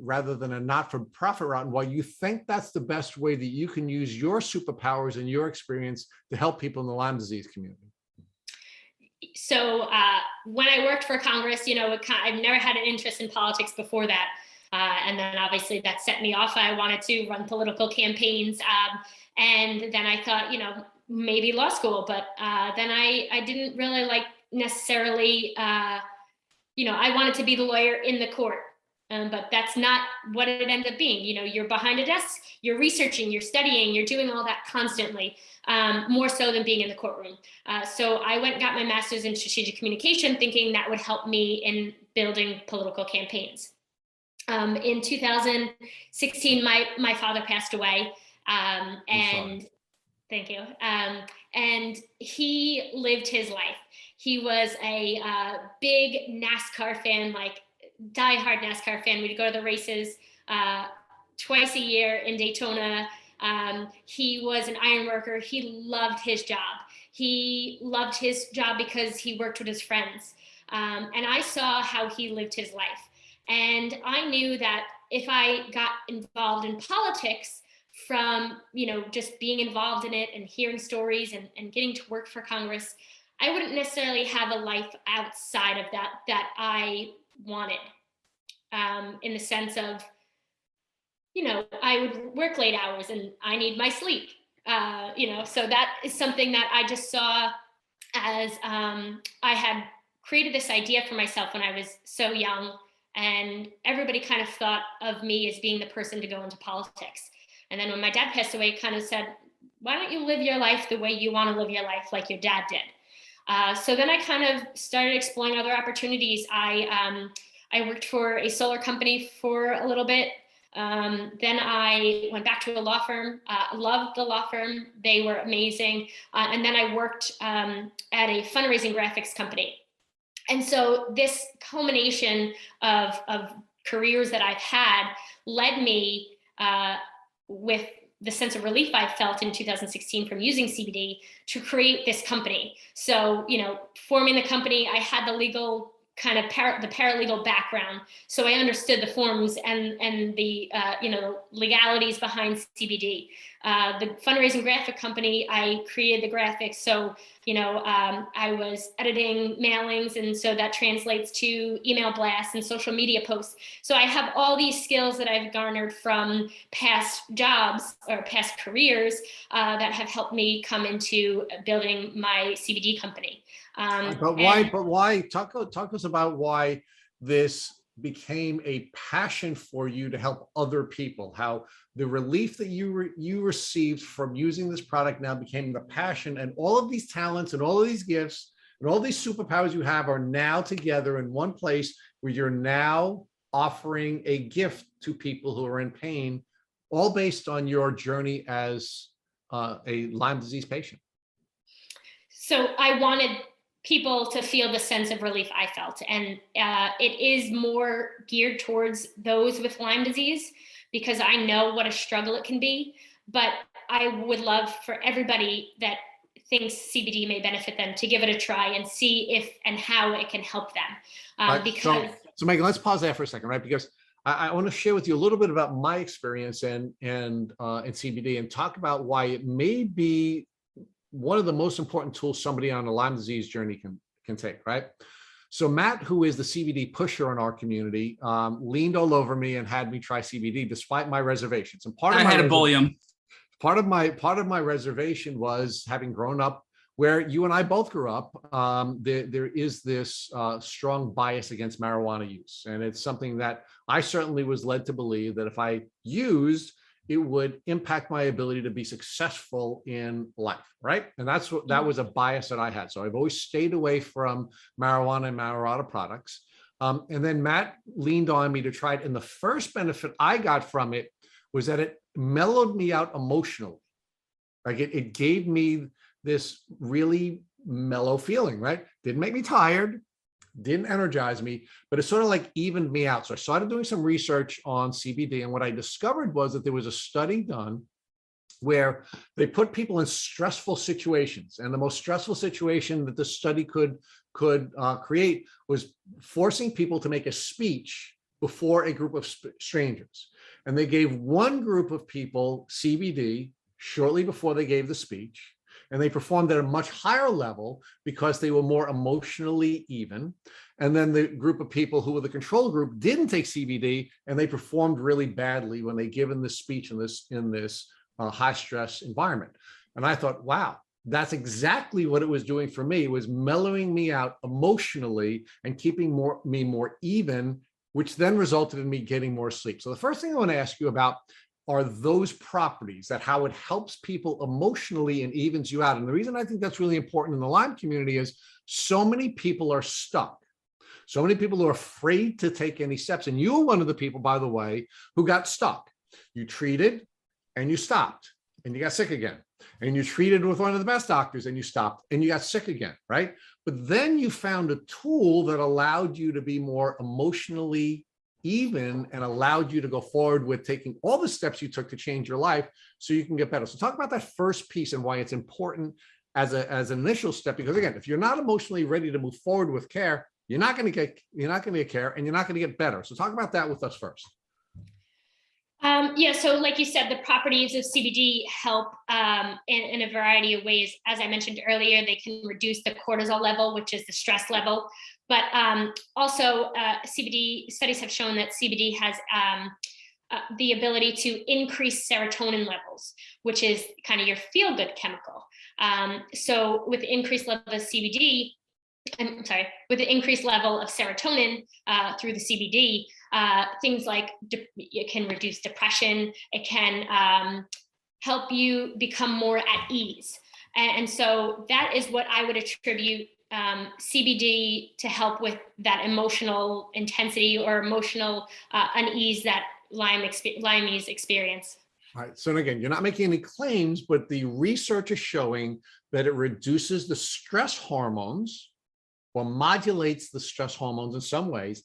a not-for-profit route, and why you think that's the best way that you can use your superpowers and your experience to help people in the Lyme disease community. So when I worked for Congress, I've never had an interest in politics before that. And then obviously that set me off. I wanted to run political campaigns. And then I thought, maybe law school, but then I didn't really like necessarily, I wanted to be the lawyer in the court. But that's not what it ended up being. You're behind a desk, you're researching, you're studying, you're doing all that constantly, more so than being in the courtroom. So I went and got my master's in strategic communication, thinking that would help me in building political campaigns. In 2016, my father passed away, and thank you. And he lived his life. He was a big NASCAR fan, like diehard NASCAR fan. We'd go to the races twice a year in Daytona. He was an iron worker. He loved his job. He loved his job because he worked with his friends. And I saw how he lived his life. And I knew that if I got involved in politics from, just being involved in it and hearing stories and getting to work for Congress, I wouldn't necessarily have a life outside of that I wanted, in the sense of, I would work late hours and I need my sleep, so that is something that I just saw as I had created this idea for myself when I was so young, and everybody kind of thought of me as being the person to go into politics. And then when my dad passed away, kind of said, why don't you live your life the way you want to live your life, like your dad did? So then I kind of started exploring other opportunities. I worked for a solar company for a little bit. Then I went back to a law firm, loved the law firm. They were amazing. And then I worked at a fundraising graphics company. And so this culmination of careers that I've had led me with the sense of relief I felt in 2016 from using CBD to create this company. So, forming the company, I had the legal kind of the paralegal background. So I understood the forms and the, legalities behind CBD. The fundraising graphic company, I created the graphics. So, I was editing mailings, and so that translates to email blasts and social media posts. So I have all these skills that I've garnered from past jobs or past careers that have helped me come into building my CBD company. But why? Talk to us about why this became a passion for you to help other people. How the relief that you received from using this product now became the passion, and all of these talents and all of these gifts and all these superpowers you have are now together in one place where you're now offering a gift to people who are in pain, all based on your journey as a Lyme disease patient. So I wanted people to feel the sense of relief I felt. And it is more geared towards those with Lyme disease, because I know what a struggle it can be. But I would love for everybody that thinks CBD may benefit them to give it a try and see if and how it can help them. Right. Because so Megan, let's pause there for a second, right? Because I want to share with you a little bit about my experience in CBD, and talk about why it may be one of the most important tools somebody on a Lyme disease journey can take, right? So Matt, who is the CBD pusher in our community, leaned all over me and had me try CBD despite my reservations. And I had to bully him. Part of my reservation was, having grown up where you and I both grew up, there is this strong bias against marijuana use. And it's something that I certainly was led to believe that if I used, it would impact my ability to be successful in life, right? And that was a bias that I had. So I've always stayed away from marijuana and marijuana products. And then Matt leaned on me to try it. And the first benefit I got from it was that it mellowed me out emotionally. Like it gave me this really mellow feeling, right? Didn't make me tired, didn't energize me, but it sort of like evened me out. So I started doing some research on CBD. And what I discovered was that there was a study done where they put people in stressful situations. And the most stressful situation that the study could create was forcing people to make a speech before a group of strangers. And they gave one group of people CBD shortly before they gave the speech. And they performed at a much higher level because they were more emotionally even. And then the group of people who were the control group didn't take CBD, and they performed really badly when they given this speech in this high stress environment. And I thought, wow, that's exactly what it was doing for me. It was mellowing me out emotionally and keeping me more even, which then resulted in me getting more sleep. So the first thing I want to ask you about are those properties, that how it helps people emotionally and evens you out. And the reason I think that's really important in the Lyme community is so many people are stuck. So many people are afraid to take any steps. And you were one of the people, by the way, who got stuck. You treated and you stopped and you got sick again. And you treated with one of the best doctors and you stopped and you got sick again, right? But then you found a tool that allowed you to be more emotionally even and allowed you to go forward with taking all the steps you took to change your life so you can get better. So talk about that first piece and why it's important as an initial step, because again, if you're not emotionally ready to move forward with care, you're not going to get care and you're not going to get better. So talk about that with us first. So like you said, the properties of CBD help in a variety of ways. As I mentioned earlier, they can reduce the cortisol level, which is the stress level. But also CBD studies have shown that CBD has the ability to increase serotonin levels, which is kind of your feel-good chemical. So with the increased level of CBD, with the increased level of serotonin through the CBD, things like it can reduce depression, it can help you become more at ease. And so that is what I would attribute CBD to help with that emotional intensity or emotional unease that Lyme's experience. All right. So again, you're not making any claims, but the research is showing that it reduces the stress hormones or modulates the stress hormones in some ways,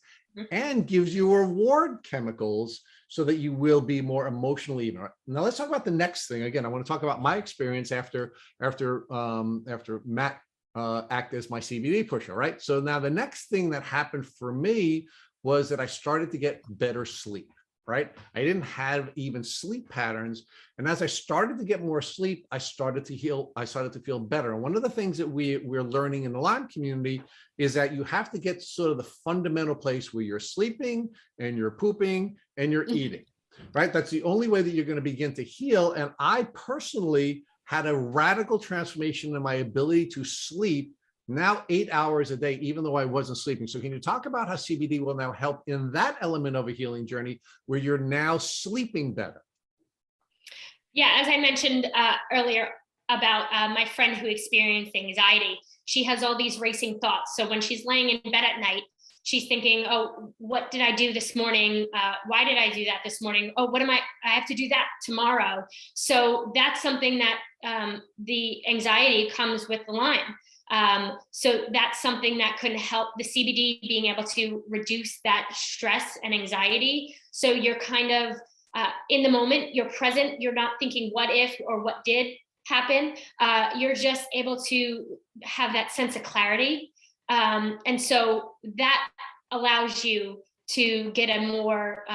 and gives you reward chemicals so that you will be more emotionally even. Now let's talk about the next thing. Again, I want to talk about my experience after Matt acted as my CBD pusher, right? So now the next thing that happened for me was that I started to get better sleep. Right? I didn't have even sleep patterns. And as I started to get more sleep, I started to heal. I started to feel better. And one of the things that we're learning in the Lyme community is that you have to get sort of the fundamental place where you're sleeping and you're pooping and you're eating, right? That's the only way that you're going to begin to heal. And I personally had a radical transformation in my ability to sleep now 8 hours a day, even though I wasn't sleeping. So can you talk about how CBD will now help in that element of a healing journey where you're now sleeping better? Yeah, as I mentioned earlier about my friend who experienced anxiety, she has all these racing thoughts. So when she's laying in bed at night, she's thinking, oh, what did I do this morning? Why did I do that this morning? Oh, I have to do that tomorrow. So that's something that the anxiety comes with the Lyme. So that's something that can help the CBD being able to reduce that stress and anxiety. So you're kind of in the moment, you're present, you're not thinking what if or what did happen. You're just able to have that sense of clarity. And so that allows you to get a more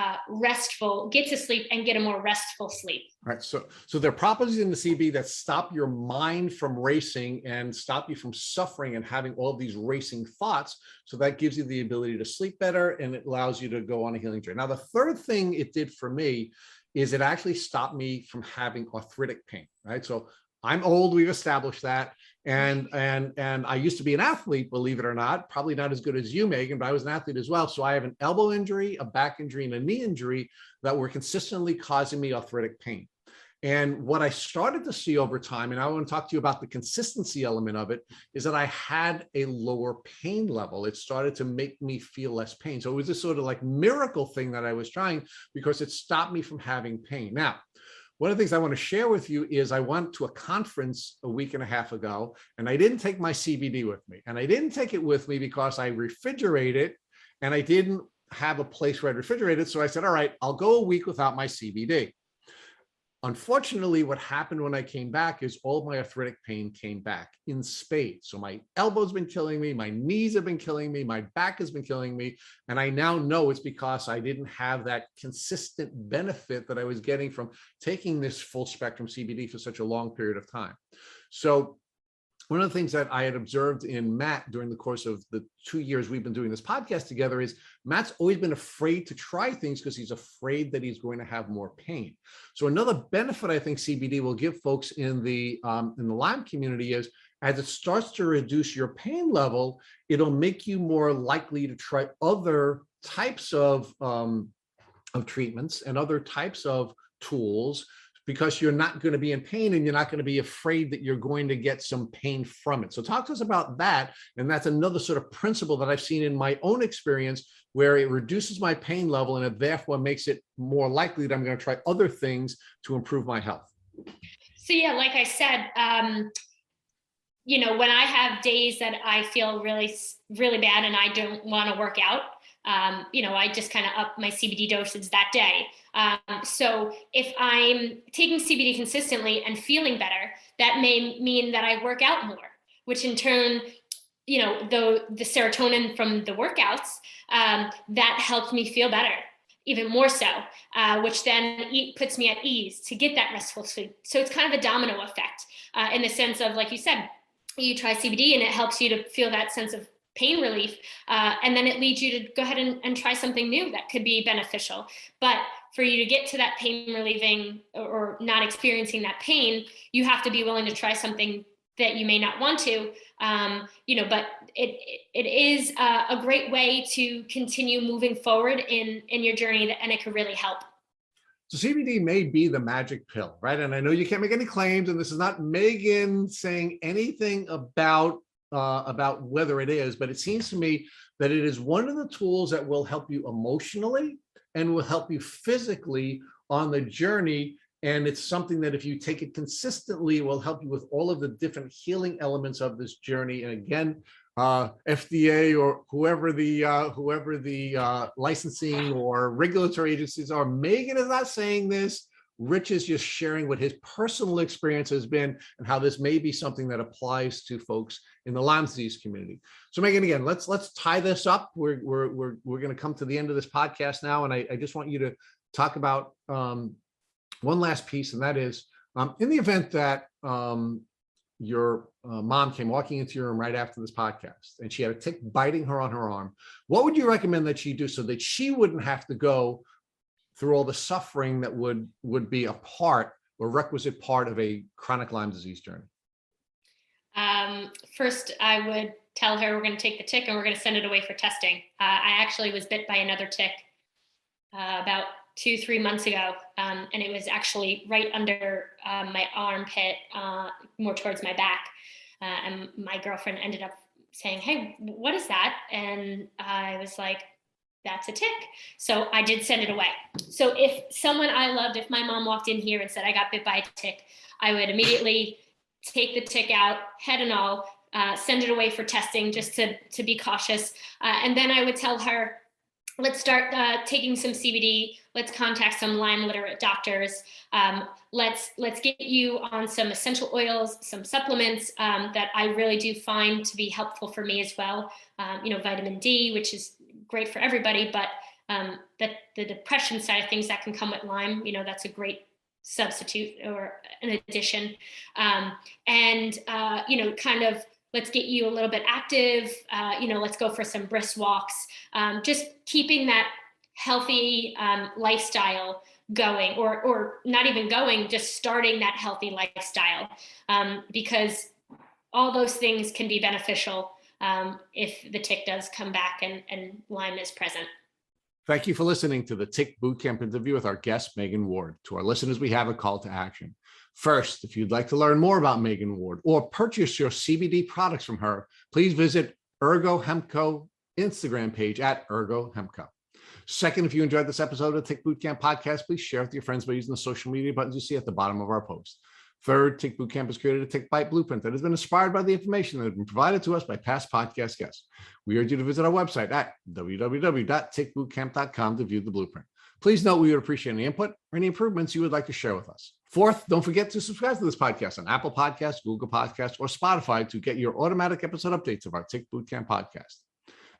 get to sleep and get a more restful sleep. All right. So there are properties in the CBD that stop your mind from racing and stop you from suffering and having all these racing thoughts. So that gives you the ability to sleep better and it allows you to go on a healing journey. Now, the third thing it did for me is it actually stopped me from having arthritic pain, right? So I'm old, we've established that. And I used to be an athlete, believe it or not, probably not as good as you, Megan, but I was an athlete as well. So I have an elbow injury, a back injury, and a knee injury that were consistently causing me arthritic pain. And what I started to see over time, and I want to talk to you about the consistency element of it, is that I had a lower pain level. It started to make me feel less pain. So it was this sort of like miracle thing that I was trying because it stopped me from having pain. Now, one of the things I want to share with you is I went to a conference a week and a half ago, and I didn't take my CBD with me. And I didn't take it with me because I refrigerate it, and I didn't have a place where I'd refrigerate it. So I said, all right, I'll go a week without my CBD. Unfortunately, what happened when I came back is all of my arthritic pain came back in spades. So my elbow's been killing me, my knees have been killing me, my back has been killing me. And I now know it's because I didn't have that consistent benefit that I was getting from taking this full spectrum CBD for such a long period of time. So one of the things that I had observed in Matt during the course of the 2 years we've been doing this podcast together is Matt's always been afraid to try things because he's afraid that he's going to have more pain. So another benefit I think CBD will give folks in the Lyme community is as it starts to reduce your pain level, it'll make you more likely to try other types of treatments and other types of tools, because you're not going to be in pain and you're not going to be afraid that you're going to get some pain from it. So talk to us about that. And that's another sort of principle that I've seen in my own experience where it reduces my pain level and it therefore makes it more likely that I'm going to try other things to improve my health. So yeah, like I said, when I have days that I feel really, really bad and I don't want to work out, I just kind of up my CBD dosage that day. So if I'm taking CBD consistently and feeling better, that may mean that I work out more, which in turn, the serotonin from the workouts, that helps me feel better, even more so, which then puts me at ease to get that restful sleep. So it's kind of a domino effect in the sense of, like you said, you try CBD and it helps you to feel that sense of pain relief. And then it leads you to go ahead and try something new that could be beneficial. But for you to get to that pain relieving or not experiencing that pain, you have to be willing to try something that you may not want to, but it is a great way to continue moving forward in your journey, and it could really help. So CBD may be the magic pill, right? And I know you can't make any claims, and this is not Megan saying anything about whether it is, but it seems to me that it is one of the tools that will help you emotionally and will help you physically on the journey. And it's something that if you take it consistently, will help you with all of the different healing elements of this journey. And again, FDA or whoever the licensing or regulatory agencies are. Meghan is not saying this. Rich is just sharing what his personal experience has been and how this may be something that applies to folks in the Lyme disease community. So Meghan, again, let's tie this up. We're going to come to the end of this podcast now, and I just want you to talk about one last piece, and that is in the event that your mom came walking into your room right after this podcast and she had a tick biting her on her arm, what would you recommend that she do so that she wouldn't have to go through all the suffering that would be a part or requisite part of a chronic Lyme disease journey? First, I would tell her we're going to take the tick and we're going to send it away for testing. I actually was bit by another tick about 2-3 months ago, and it was actually right under my armpit, more towards my back. And my girlfriend ended up saying, "Hey, what is that?" And I was like, "That's a tick." So I did send it away. So if someone I loved, if my mom walked in here and said, "I got bit by a tick," I would immediately take the tick out, head and all, send it away for testing just to be cautious. And then I would tell her, let's start taking some CBD. Let's contact some Lyme Literate doctors. Let's get you on some essential oils, some supplements that I really do find to be helpful for me as well. Vitamin D, which is great for everybody, but the depression side of things that can come with Lyme, that's a great substitute or an addition. Kind of let's get you a little bit active. Let's go for some brisk walks. Just keeping that healthy lifestyle going, or not even going, just starting that healthy lifestyle, because all those things can be beneficial if the tick does come back and Lyme is present. Thank you for listening to the Tick Bootcamp interview with our guest, Meghan Ward. To our listeners, we have a call to action. First, if you'd like to learn more about Meghan Ward or purchase your CBD products from her, please visit Ergo Hemp Co. Instagram page at Ergo Hemp Co. Second, if you enjoyed this episode of the Tick Bootcamp podcast, please share with your friends by using the social media buttons you see at the bottom of our post. Third, Tick Bootcamp has created a Tick Bite blueprint that has been inspired by the information that has been provided to us by past podcast guests. We urge you to visit our website at www.tickbootcamp.com to view the blueprint. Please note we would appreciate any input or any improvements you would like to share with us. Fourth, don't forget to subscribe to this podcast on Apple Podcasts, Google Podcasts, or Spotify to get your automatic episode updates of our Tick Bootcamp podcast.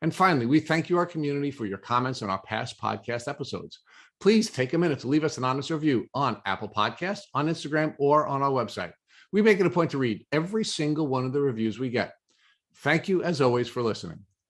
And finally, we thank you, our community, for your comments on our past podcast episodes. Please take a minute to leave us an honest review on Apple Podcasts, on Instagram, or on our website. We make it a point to read every single one of the reviews we get. Thank you, as always, for listening.